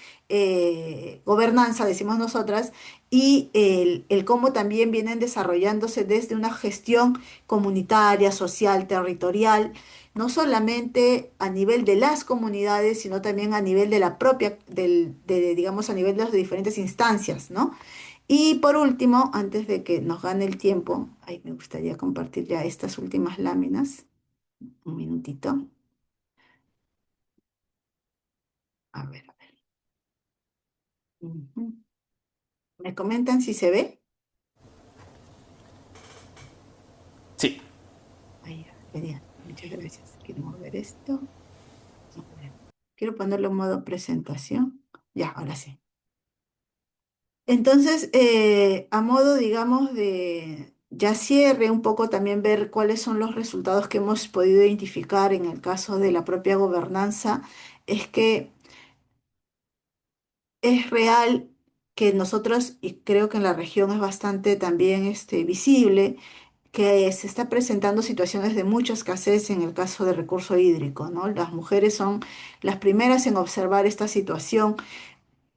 gobernanza, decimos nosotras, y el cómo también vienen desarrollándose desde una gestión comunitaria, social, territorial, no solamente a nivel de las comunidades, sino también a nivel de la propia, digamos, a nivel de las diferentes instancias, ¿no? Y por último, antes de que nos gane el tiempo, ahí me gustaría compartir ya estas últimas láminas. Un minutito. A ver, a ver. Ujú. ¿Me comentan si se ve? Sí, Ahí, genial. Muchas gracias. Quiero mover esto. A ver. Quiero ponerlo en modo presentación. Ya, ahora sí. Entonces, a modo, digamos, de ya cierre, un poco también ver cuáles son los resultados que hemos podido identificar en el caso de la propia gobernanza, es que es real que nosotros, y creo que en la región es bastante también visible, que se está presentando situaciones de mucha escasez en el caso de recurso hídrico, ¿no? Las mujeres son las primeras en observar esta situación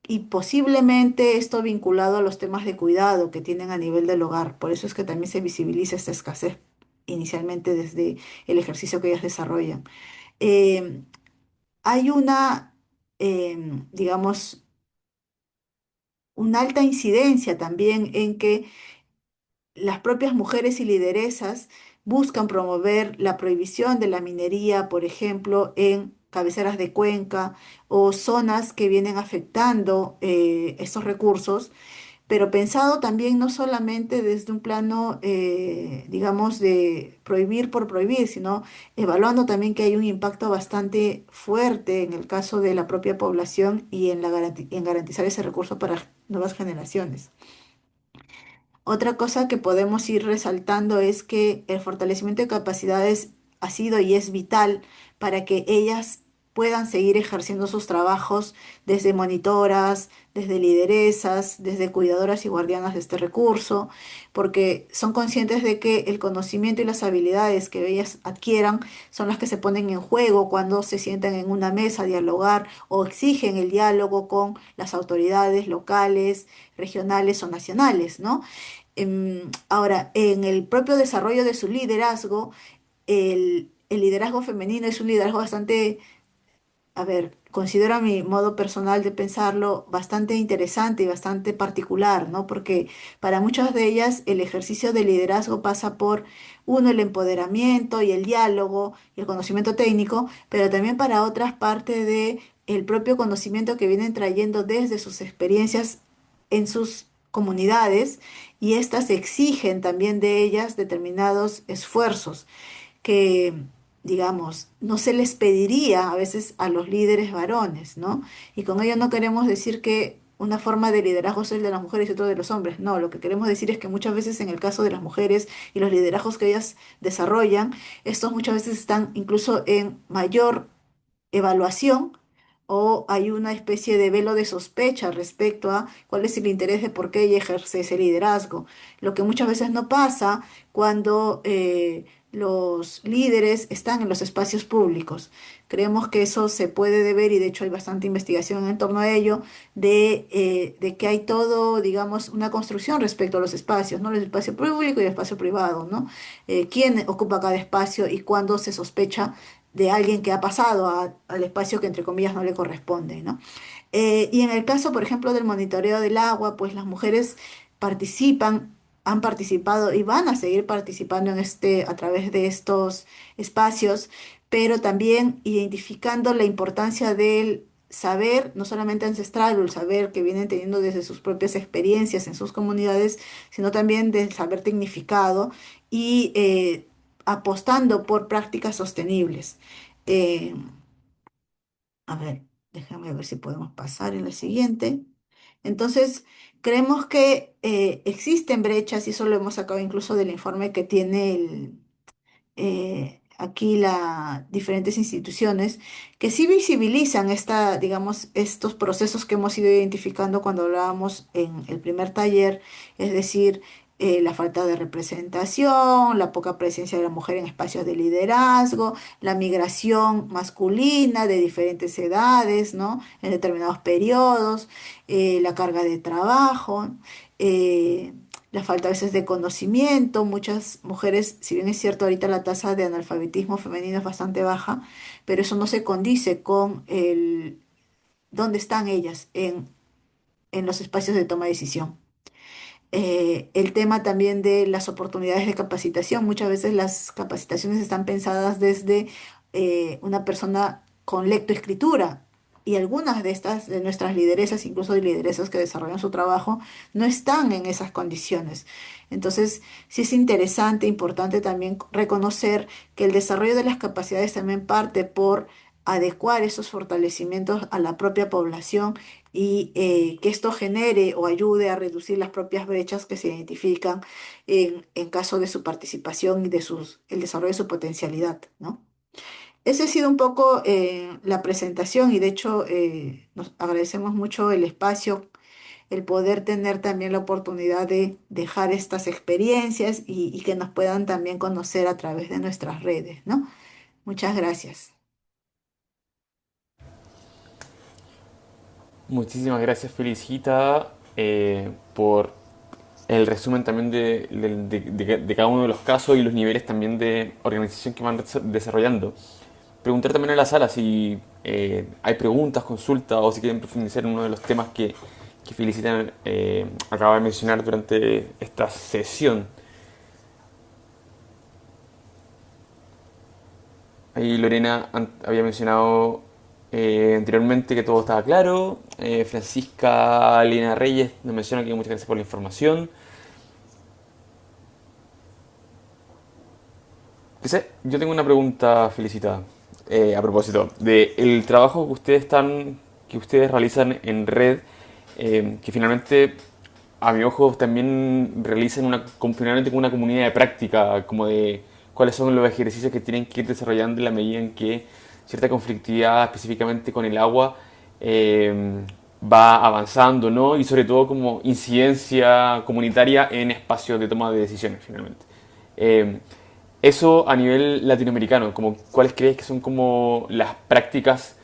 y posiblemente esto vinculado a los temas de cuidado que tienen a nivel del hogar. Por eso es que también se visibiliza esta escasez inicialmente desde el ejercicio que ellas desarrollan. Eh, Hay digamos, una alta incidencia también en que las propias mujeres y lideresas buscan promover la prohibición de la minería, por ejemplo, en cabeceras de cuenca o zonas que vienen afectando estos recursos, pero pensado también no solamente desde un plano, digamos, de prohibir por prohibir, sino evaluando también que hay un impacto bastante fuerte en el caso de la propia población y en en garantizar ese recurso para nuevas generaciones. Otra cosa que podemos ir resaltando es que el fortalecimiento de capacidades ha sido y es vital para que ellas puedan seguir ejerciendo sus trabajos desde monitoras, desde lideresas, desde cuidadoras y guardianas de este recurso, porque son conscientes de que el conocimiento y las habilidades que ellas adquieran son las que se ponen en juego cuando se sientan en una mesa a dialogar o exigen el diálogo con las autoridades locales, regionales o nacionales, ¿no? Ahora, en el propio desarrollo de su liderazgo, el liderazgo femenino es un liderazgo bastante, a ver, considero a mi modo personal de pensarlo bastante interesante y bastante particular, ¿no? Porque para muchas de ellas el ejercicio de liderazgo pasa por, uno, el empoderamiento y el diálogo y el conocimiento técnico, pero también para otras parte de el propio conocimiento que vienen trayendo desde sus experiencias en sus comunidades y éstas exigen también de ellas determinados esfuerzos que, digamos, no se les pediría a veces a los líderes varones, ¿no? Y con ello no queremos decir que una forma de liderazgo es el de las mujeres y otro de los hombres. No, lo que queremos decir es que muchas veces en el caso de las mujeres y los liderazgos que ellas desarrollan, estos muchas veces están incluso en mayor evaluación o hay una especie de velo de sospecha respecto a cuál es el interés de por qué ella ejerce ese liderazgo. Lo que muchas veces no pasa cuando los líderes están en los espacios públicos. Creemos que eso se puede deber, y de hecho hay bastante investigación en torno a ello, de que hay todo, digamos, una construcción respecto a los espacios, ¿no? El espacio público y el espacio privado, ¿no? ¿Quién ocupa cada espacio y cuándo se sospecha de alguien que ha pasado al espacio que entre comillas no le corresponde, ¿no? Y en el caso, por ejemplo, del monitoreo del agua, pues las mujeres participan, han participado y van a seguir participando en a través de estos espacios, pero también identificando la importancia del saber, no solamente ancestral, o el saber que vienen teniendo desde sus propias experiencias en sus comunidades, sino también del saber tecnificado y apostando por prácticas sostenibles. Eh, a ver, déjame ver si podemos pasar en la siguiente. Entonces, creemos que existen brechas, y eso lo hemos sacado incluso del informe que tiene aquí las diferentes instituciones, que sí visibilizan digamos, estos procesos que hemos ido identificando cuando hablábamos en el primer taller, es decir, la falta de representación, la poca presencia de la mujer en espacios de liderazgo, la migración masculina de diferentes edades, ¿no? En determinados periodos, la carga de trabajo, eh, la falta a veces de conocimiento. Muchas mujeres, si bien es cierto, ahorita la tasa de analfabetismo femenino es bastante baja, pero eso no se condice con el dónde están ellas en los espacios de toma de decisión. El tema también de las oportunidades de capacitación. Muchas veces las capacitaciones están pensadas desde una persona con lectoescritura, y algunas de estas, de nuestras lideresas, incluso de lideresas que desarrollan su trabajo, no están en esas condiciones. Entonces, sí es interesante, importante también reconocer que el desarrollo de las capacidades también parte por adecuar esos fortalecimientos a la propia población, y que esto genere o ayude a reducir las propias brechas que se identifican en caso de su participación y de el desarrollo de su potencialidad, ¿no? Ese ha sido un poco la presentación, y de hecho nos agradecemos mucho el espacio, el poder tener también la oportunidad de dejar estas experiencias y que nos puedan también conocer a través de nuestras redes, ¿no? Muchas gracias. Muchísimas gracias, Felicita, por el resumen también de cada uno de los casos y los niveles también de organización que van desarrollando. Preguntar también a la sala si hay preguntas, consultas o si quieren profundizar en uno de los temas que Felicita acaba de mencionar durante esta sesión. Ahí Lorena había mencionado anteriormente que todo estaba claro. Francisca Lina Reyes nos menciona que muchas gracias por la información. Yo tengo una pregunta, Felicita, a propósito de el trabajo que ustedes realizan en red, que finalmente, a mi ojo, también realizan finalmente con una comunidad de práctica, como de cuáles son los ejercicios que tienen que ir desarrollando en la medida en que cierta conflictividad, específicamente con el agua, va avanzando, ¿no? Y sobre todo como incidencia comunitaria en espacios de toma de decisiones, finalmente. Eh, Eso a nivel latinoamericano, como cuáles crees que son como las prácticas,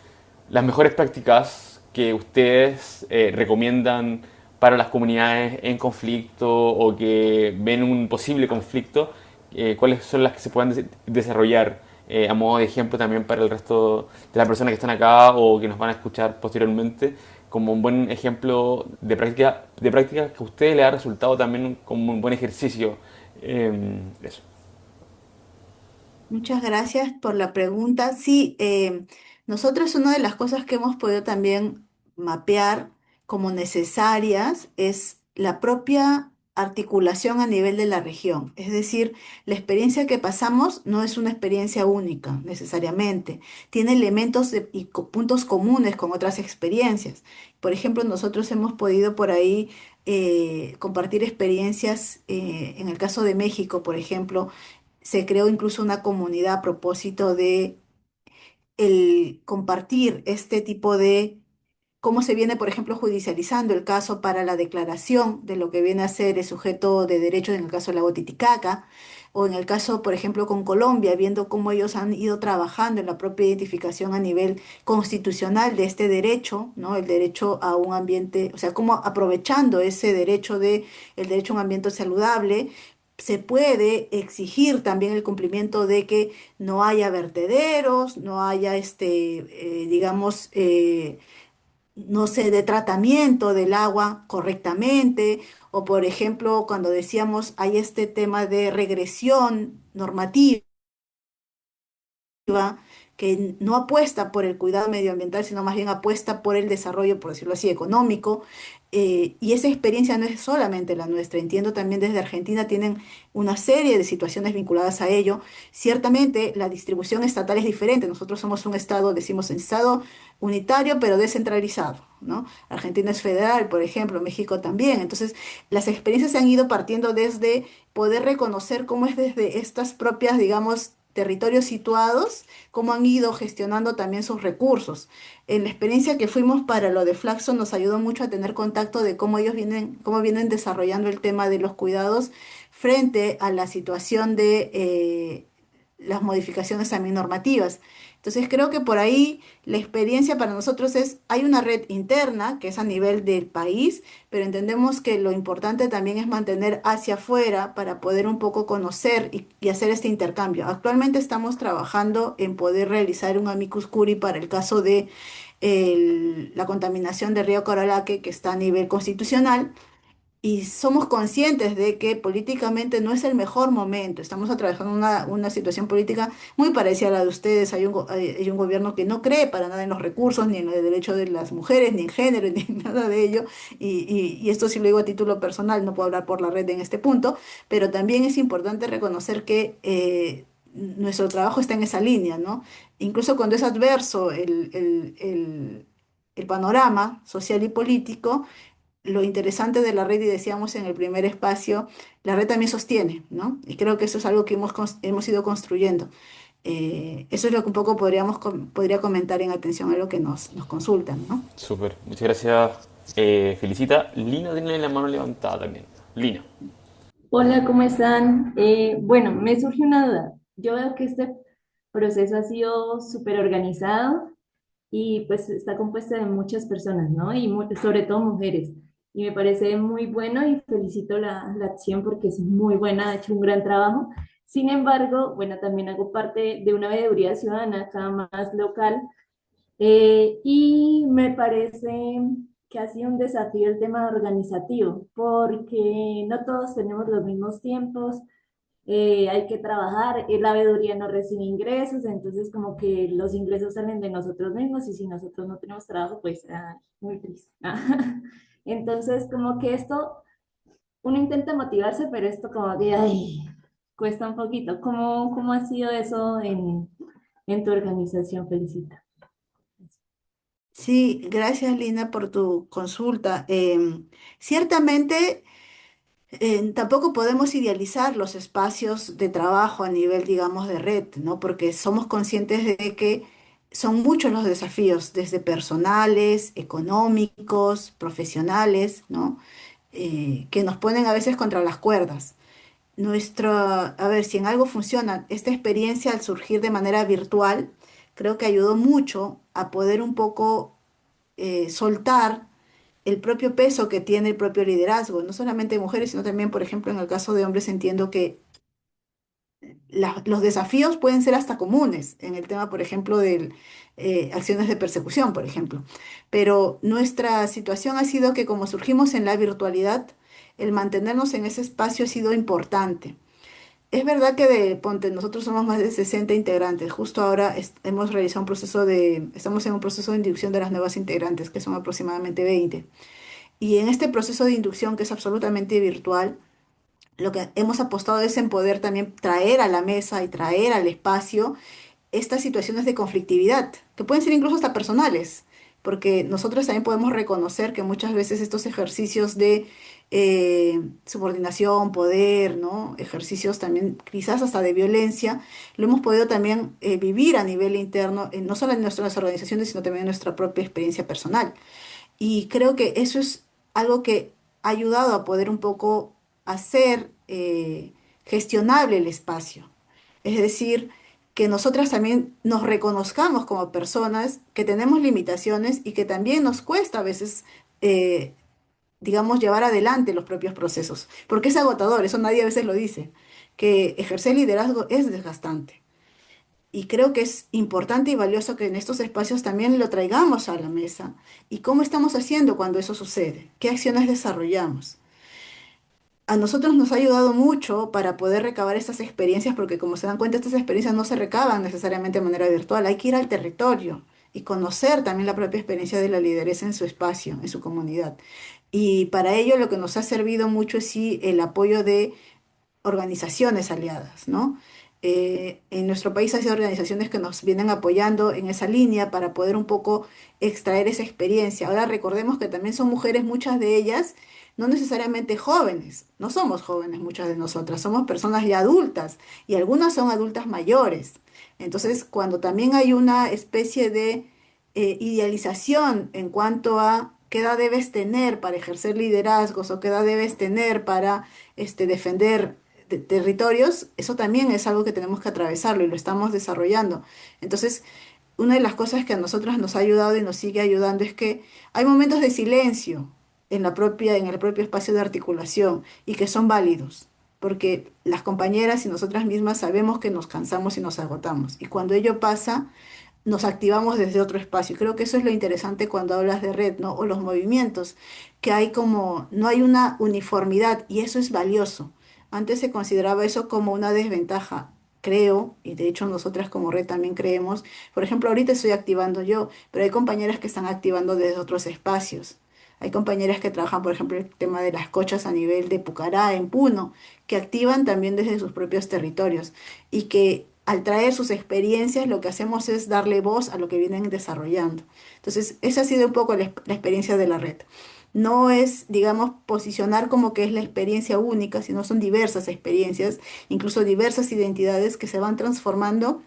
las mejores prácticas que ustedes recomiendan para las comunidades en conflicto o que ven un posible conflicto, cuáles son las que se puedan desarrollar a modo de ejemplo también para el resto de las personas que están acá o que nos van a escuchar posteriormente, como un buen ejemplo de práctica que a ustedes les ha resultado también como un buen ejercicio. Eso. Muchas gracias por la pregunta. Sí, nosotros una de las cosas que hemos podido también mapear como necesarias es la propia articulación a nivel de la región. Es decir, la experiencia que pasamos no es una experiencia única necesariamente. Tiene elementos puntos comunes con otras experiencias. Por ejemplo, nosotros hemos podido por ahí compartir experiencias, en el caso de México, por ejemplo. Se creó incluso una comunidad a propósito de el compartir este tipo de cómo se viene, por ejemplo, judicializando el caso para la declaración de lo que viene a ser el sujeto de derecho en el caso del lago Titicaca, o en el caso, por ejemplo, con Colombia, viendo cómo ellos han ido trabajando en la propia identificación a nivel constitucional de este derecho, ¿no? El derecho a un ambiente, o sea, cómo aprovechando ese derecho de el derecho a un ambiente saludable, se puede exigir también el cumplimiento de que no haya vertederos, no haya digamos, no sé, de tratamiento del agua correctamente, o por ejemplo, cuando decíamos hay este tema de regresión normativa que no apuesta por el cuidado medioambiental, sino más bien apuesta por el desarrollo, por decirlo así, económico. Y esa experiencia no es solamente la nuestra, entiendo también desde Argentina tienen una serie de situaciones vinculadas a ello. Ciertamente la distribución estatal es diferente, nosotros somos un estado, decimos estado unitario, pero descentralizado, ¿no? Argentina es federal, por ejemplo, México también. Entonces, las experiencias se han ido partiendo desde poder reconocer cómo es desde estas propias, digamos, territorios situados, cómo han ido gestionando también sus recursos. En la experiencia que fuimos para lo de Flaxo nos ayudó mucho a tener contacto de cómo vienen desarrollando el tema de los cuidados frente a la situación de las modificaciones también normativas. Entonces creo que por ahí la experiencia para nosotros es, hay una red interna que es a nivel del país, pero entendemos que lo importante también es mantener hacia afuera para poder un poco conocer y hacer este intercambio. Actualmente estamos trabajando en poder realizar un amicus curiae para el caso de la contaminación del río Coralaque, que está a nivel constitucional. Y somos conscientes de que políticamente no es el mejor momento. Estamos atravesando una situación política muy parecida a la de ustedes. Hay un gobierno que no cree para nada en los recursos, ni en el derecho de las mujeres, ni en género, ni en nada de ello. Y esto sí lo digo a título personal, no puedo hablar por la red en este punto, pero también es importante reconocer que nuestro trabajo está en esa línea, ¿no? Incluso cuando es adverso el panorama social y político, lo interesante de la red, y decíamos en el primer espacio, la red también sostiene, ¿no? Y creo que eso es algo que hemos ido construyendo. Eso es lo que un poco podría comentar en atención a lo que nos consultan, ¿no? Súper, muchas gracias. Felicita. Lina tiene la mano levantada también. Lina. Hola, ¿cómo están? Bueno, me surge una duda. Yo veo que este proceso ha sido súper organizado y pues está compuesto de muchas personas, ¿no? Y sobre todo mujeres. Y me parece muy bueno y felicito la acción porque es muy buena, ha hecho un gran trabajo. Sin embargo, bueno, también hago parte de una veeduría ciudadana acá más local y me parece que ha sido un desafío el tema organizativo, porque no todos tenemos los mismos tiempos, hay que trabajar, la veeduría no recibe ingresos, entonces como que los ingresos salen de nosotros mismos y si nosotros no tenemos trabajo, pues muy triste. Entonces como que esto, uno intenta motivarse, pero esto como que ay, cuesta un poquito. ¿Cómo ha sido eso en tu organización? Felicita. Sí, gracias Lina por tu consulta. Ciertamente, tampoco podemos idealizar los espacios de trabajo a nivel, digamos, de red, ¿no? Porque somos conscientes de que son muchos los desafíos, desde personales, económicos, profesionales, ¿no? Que nos ponen a veces contra las cuerdas. A ver, si en algo funciona, esta experiencia al surgir de manera virtual, creo que ayudó mucho a poder un poco soltar el propio peso que tiene el propio liderazgo, no solamente de mujeres, sino también, por ejemplo, en el caso de hombres, entiendo que los desafíos pueden ser hasta comunes en el tema, por ejemplo, de acciones de persecución, por ejemplo. Pero nuestra situación ha sido que como surgimos en la virtualidad, el mantenernos en ese espacio ha sido importante. Es verdad que ponte, nosotros somos más de 60 integrantes. Justo ahora hemos realizado estamos en un proceso de inducción de las nuevas integrantes, que son aproximadamente 20. Y en este proceso de inducción, que es absolutamente virtual, lo que hemos apostado es en poder también traer a la mesa y traer al espacio estas situaciones de conflictividad, que pueden ser incluso hasta personales, porque nosotros también podemos reconocer que muchas veces estos ejercicios de subordinación, poder, ¿no? Ejercicios también quizás hasta de violencia, lo hemos podido también vivir a nivel interno, no solo en nuestras organizaciones, sino también en nuestra propia experiencia personal. Y creo que eso es algo que ha ayudado a poder un poco hacer gestionable el espacio. Es decir, que nosotras también nos reconozcamos como personas que tenemos limitaciones y que también nos cuesta a veces, eh, digamos, llevar adelante los propios procesos. Porque es agotador, eso nadie a veces lo dice, que ejercer liderazgo es desgastante. Y creo que es importante y valioso que en estos espacios también lo traigamos a la mesa. ¿Y cómo estamos haciendo cuando eso sucede? ¿Qué acciones desarrollamos? A nosotros nos ha ayudado mucho para poder recabar estas experiencias, porque como se dan cuenta, estas experiencias no se recaban necesariamente de manera virtual. Hay que ir al territorio y conocer también la propia experiencia de la lideresa en su espacio, en su comunidad. Y para ello lo que nos ha servido mucho es sí el apoyo de organizaciones aliadas, ¿no? En nuestro país hay organizaciones que nos vienen apoyando en esa línea para poder un poco extraer esa experiencia. Ahora recordemos que también son mujeres, muchas de ellas no necesariamente jóvenes, no somos jóvenes muchas de nosotras, somos personas ya adultas y algunas son adultas mayores. Entonces, cuando también hay una especie de idealización en cuanto a qué edad debes tener para ejercer liderazgos o qué edad debes tener para defender territorios, eso también es algo que tenemos que atravesarlo y lo estamos desarrollando. Entonces, una de las cosas que a nosotras nos ha ayudado y nos sigue ayudando es que hay momentos de silencio en el propio espacio de articulación y que son válidos, porque las compañeras y nosotras mismas sabemos que nos cansamos y nos agotamos. Y cuando ello pasa, nos activamos desde otro espacio. Y creo que eso es lo interesante cuando hablas de red, ¿no? O los movimientos, que hay como, no hay una uniformidad y eso es valioso. Antes se consideraba eso como una desventaja, creo, y de hecho nosotras como red también creemos. Por ejemplo, ahorita estoy activando yo, pero hay compañeras que están activando desde otros espacios. Hay compañeras que trabajan, por ejemplo, el tema de las cochas a nivel de Pucará, en Puno, que activan también desde sus propios territorios y que al traer sus experiencias lo que hacemos es darle voz a lo que vienen desarrollando. Entonces, esa ha sido un poco la experiencia de la red. No es, digamos, posicionar como que es la experiencia única, sino son diversas experiencias, incluso diversas identidades que se van transformando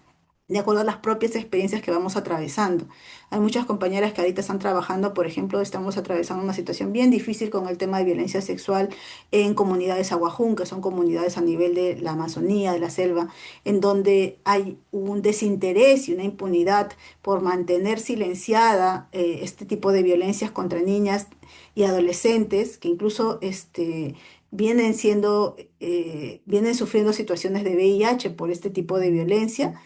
de acuerdo a las propias experiencias que vamos atravesando. Hay muchas compañeras que ahorita están trabajando, por ejemplo, estamos atravesando una situación bien difícil con el tema de violencia sexual en comunidades aguajún, que son comunidades a nivel de la Amazonía, de la selva, en donde hay un desinterés y una impunidad por mantener silenciada este tipo de violencias contra niñas y adolescentes, que incluso vienen sufriendo situaciones de VIH por este tipo de violencia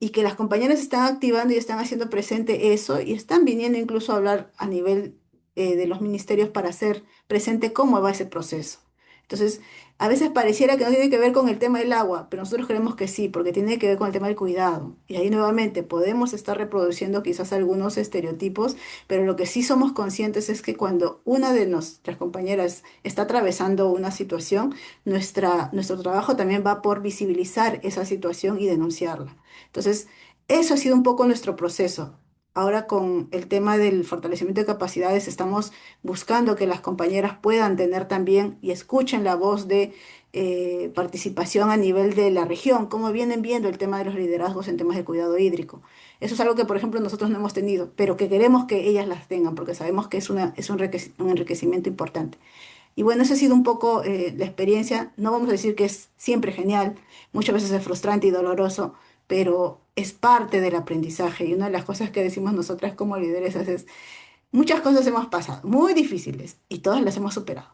y que las compañeras están activando y están haciendo presente eso y están viniendo incluso a hablar a nivel de los ministerios para hacer presente cómo va ese proceso. Entonces, a veces pareciera que no tiene que ver con el tema del agua, pero nosotros creemos que sí, porque tiene que ver con el tema del cuidado. Y ahí nuevamente podemos estar reproduciendo quizás algunos estereotipos, pero lo que sí somos conscientes es que cuando una de nuestras compañeras está atravesando una situación, nuestro trabajo también va por visibilizar esa situación y denunciarla. Entonces, eso ha sido un poco nuestro proceso. Ahora con el tema del fortalecimiento de capacidades estamos buscando que las compañeras puedan tener también y escuchen la voz de participación a nivel de la región, cómo vienen viendo el tema de los liderazgos en temas de cuidado hídrico. Eso es algo que, por ejemplo, nosotros no hemos tenido, pero que queremos que ellas las tengan, porque sabemos que es un enriquecimiento importante. Y bueno, esa ha sido un poco la experiencia. No vamos a decir que es siempre genial, muchas veces es frustrante y doloroso, pero es parte del aprendizaje. Y una de las cosas que decimos nosotras como lideresas es, muchas cosas hemos pasado, muy difíciles, y todas las hemos superado.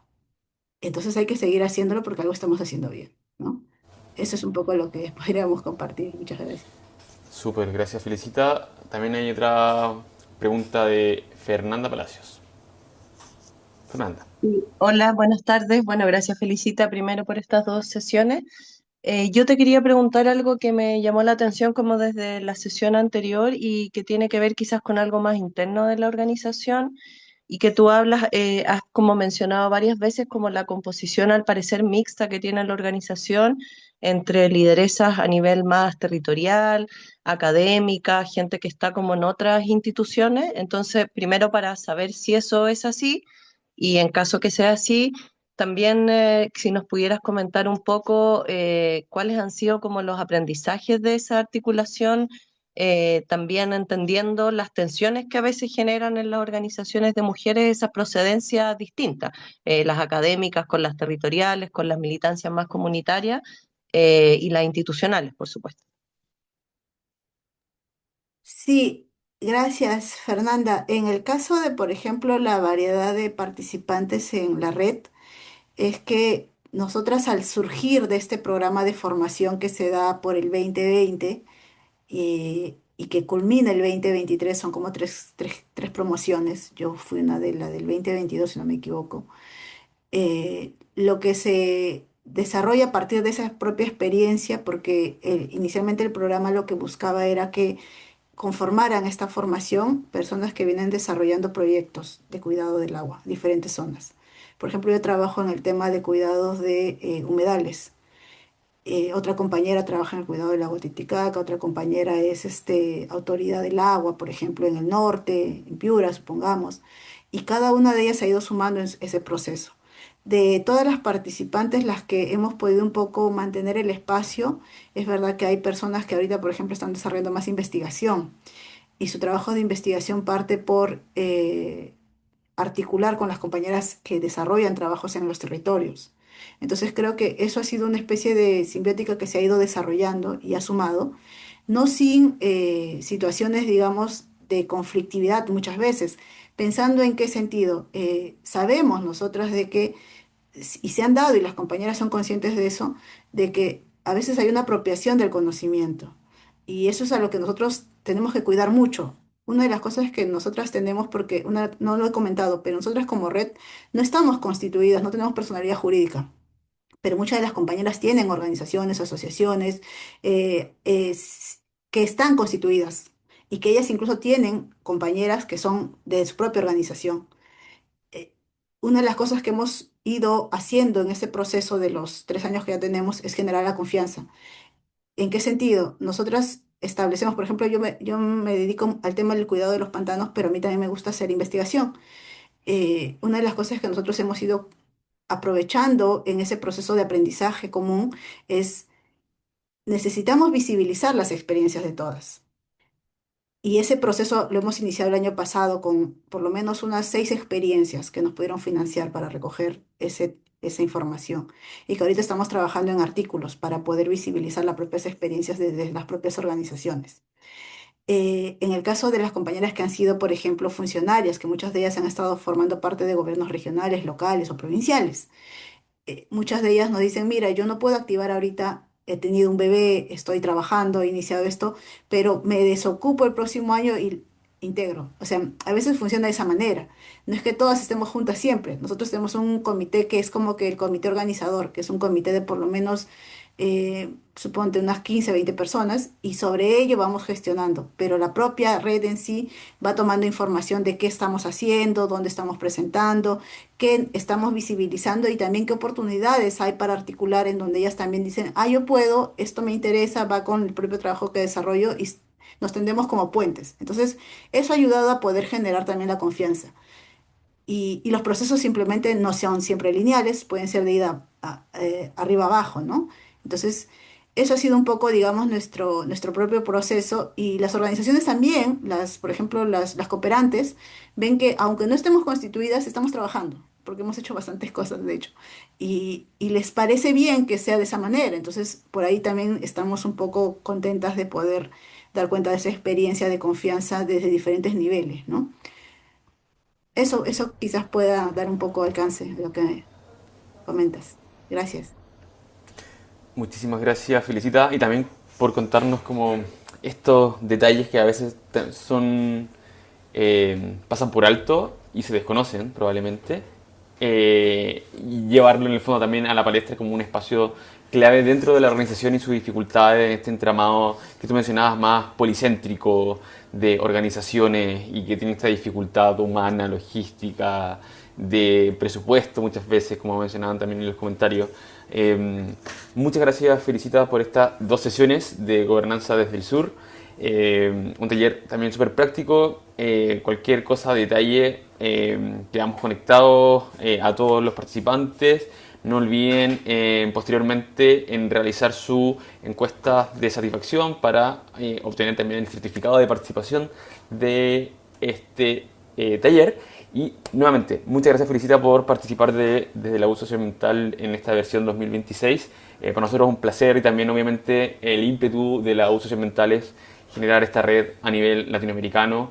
Entonces hay que seguir haciéndolo porque algo estamos haciendo bien, ¿no? Eso es un poco lo que podríamos compartir. Muchas gracias. Súper, gracias, Felicita. También hay otra pregunta de Fernanda Palacios. Fernanda. Sí. Hola, buenas tardes. Bueno, gracias Felicita primero por estas dos sesiones. Yo te quería preguntar algo que me llamó la atención como desde la sesión anterior y que tiene que ver quizás con algo más interno de la organización y que tú hablas, has como mencionado varias veces como la composición al parecer mixta que tiene la organización entre lideresas a nivel más territorial, académica, gente que está como en otras instituciones. Entonces, primero para saber si eso es así y en caso que sea así, también si nos pudieras comentar un poco cuáles han sido como los aprendizajes de esa articulación, también entendiendo las tensiones que a veces generan en las organizaciones de mujeres esas procedencias distintas, las académicas con las territoriales, con las militancias más comunitarias y las institucionales, por supuesto. Sí, gracias, Fernanda. En el caso de, por ejemplo, la variedad de participantes en la red, es que nosotras al surgir de este programa de formación que se da por el 2020 y que culmina el 2023, son como tres promociones, yo fui una de la del 2022 si no me equivoco, lo que se desarrolla a partir de esa propia experiencia, porque inicialmente el programa lo que buscaba era que conformaran esta formación personas que vienen desarrollando proyectos de cuidado del agua, diferentes zonas. Por ejemplo, yo trabajo en el tema de cuidados de humedales. Otra compañera trabaja en el cuidado del lago Titicaca, otra compañera es autoridad del agua, por ejemplo, en el norte, en Piura, supongamos. Y cada una de ellas ha ido sumando en ese proceso. De todas las participantes, las que hemos podido un poco mantener el espacio, es verdad que hay personas que ahorita, por ejemplo, están desarrollando más investigación y su trabajo de investigación parte por articular con las compañeras que desarrollan trabajos en los territorios. Entonces creo que eso ha sido una especie de simbiótica que se ha ido desarrollando y ha sumado, no sin situaciones, digamos, de conflictividad muchas veces. Pensando en qué sentido, sabemos nosotras de que, y se han dado, y las compañeras son conscientes de eso, de que a veces hay una apropiación del conocimiento. Y eso es a lo que nosotros tenemos que cuidar mucho. Una de las cosas que nosotras tenemos, porque no lo he comentado, pero nosotras como red no estamos constituidas, no tenemos personalidad jurídica, pero muchas de las compañeras tienen organizaciones, asociaciones que están constituidas y que ellas incluso tienen compañeras que son de su propia organización. eh, una de las cosas que hemos ido haciendo en ese proceso de los 3 años que ya tenemos es generar la confianza. ¿En qué sentido? Nosotras establecemos, por ejemplo, yo me dedico al tema del cuidado de los pantanos, pero a mí también me gusta hacer investigación. Una de las cosas que nosotros hemos ido aprovechando en ese proceso de aprendizaje común es necesitamos visibilizar las experiencias de todas. Y ese proceso lo hemos iniciado el año pasado con por lo menos unas 6 experiencias que nos pudieron financiar para recoger esa información. Y que ahorita estamos trabajando en artículos para poder visibilizar las propias experiencias desde las propias organizaciones. En el caso de las compañeras que han sido, por ejemplo, funcionarias, que muchas de ellas han estado formando parte de gobiernos regionales, locales o provinciales, muchas de ellas nos dicen, mira, yo no puedo activar ahorita, he tenido un bebé, estoy trabajando, he iniciado esto, pero me desocupo el próximo año y integro. O sea, a veces funciona de esa manera. No es que todas estemos juntas siempre. Nosotros tenemos un comité que es como que el comité organizador, que es un comité de por lo menos, suponte, unas 15 20 personas, y sobre ello vamos gestionando. Pero la propia red en sí va tomando información de qué estamos haciendo, dónde estamos presentando, qué estamos visibilizando y también qué oportunidades hay para articular en donde ellas también dicen, ah, yo puedo, esto me interesa, va con el propio trabajo que desarrollo y nos tendemos como puentes. Entonces, eso ha ayudado a poder generar también la confianza. Y los procesos simplemente no son siempre lineales, pueden ser de ida arriba abajo, ¿no? Entonces, eso ha sido un poco, digamos, nuestro propio proceso y las organizaciones también, por ejemplo, las cooperantes, ven que aunque no estemos constituidas, estamos trabajando, porque hemos hecho bastantes cosas, de hecho, y les parece bien que sea de esa manera. Entonces, por ahí también estamos un poco contentas de poder dar cuenta de esa experiencia de confianza desde diferentes niveles, ¿no? Eso quizás pueda dar un poco de alcance de lo que comentas. Gracias. Muchísimas gracias, Felicita, y también por contarnos como estos detalles que a veces pasan por alto y se desconocen probablemente, y llevarlo en el fondo también a la palestra como un espacio clave dentro de la organización y sus dificultades en este entramado que tú mencionabas más policéntrico de organizaciones y que tiene esta dificultad humana, logística, de presupuesto muchas veces, como mencionaban también en los comentarios. Muchas gracias, Felicita, por estas 2 sesiones de Gobernanza desde el Sur. Un taller también súper práctico. Cualquier cosa, detalle, quedamos conectados a todos los participantes. No olviden posteriormente en realizar su encuesta de satisfacción para obtener también el certificado de participación de este taller. Y nuevamente, muchas gracias, Felicita, por participar desde la U Socioambiental en esta versión 2026. Para nosotros es un placer y también obviamente el ímpetu de la U Socioambiental es generar esta red a nivel latinoamericano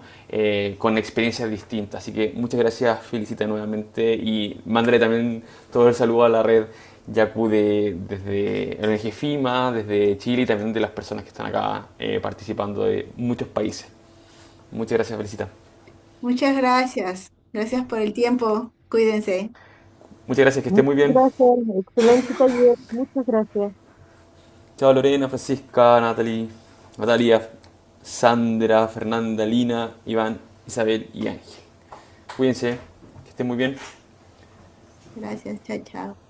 con experiencias distintas. Así que muchas gracias, Felicita, nuevamente, y mándale también todo el saludo a la red Yaku desde el ONG FIMA, desde Chile y también de las personas que están acá participando de muchos países. Muchas gracias, Felicita. Muchas gracias. Gracias por el tiempo. Cuídense. Muchas gracias, que esté Muchas muy bien. gracias, excelente taller, muchas gracias. Chao, Lorena, Francisca, Natalia, Sandra, Fernanda, Lina, Iván, Isabel y Ángel. Cuídense, que estén muy bien. Gracias. Chao, chao.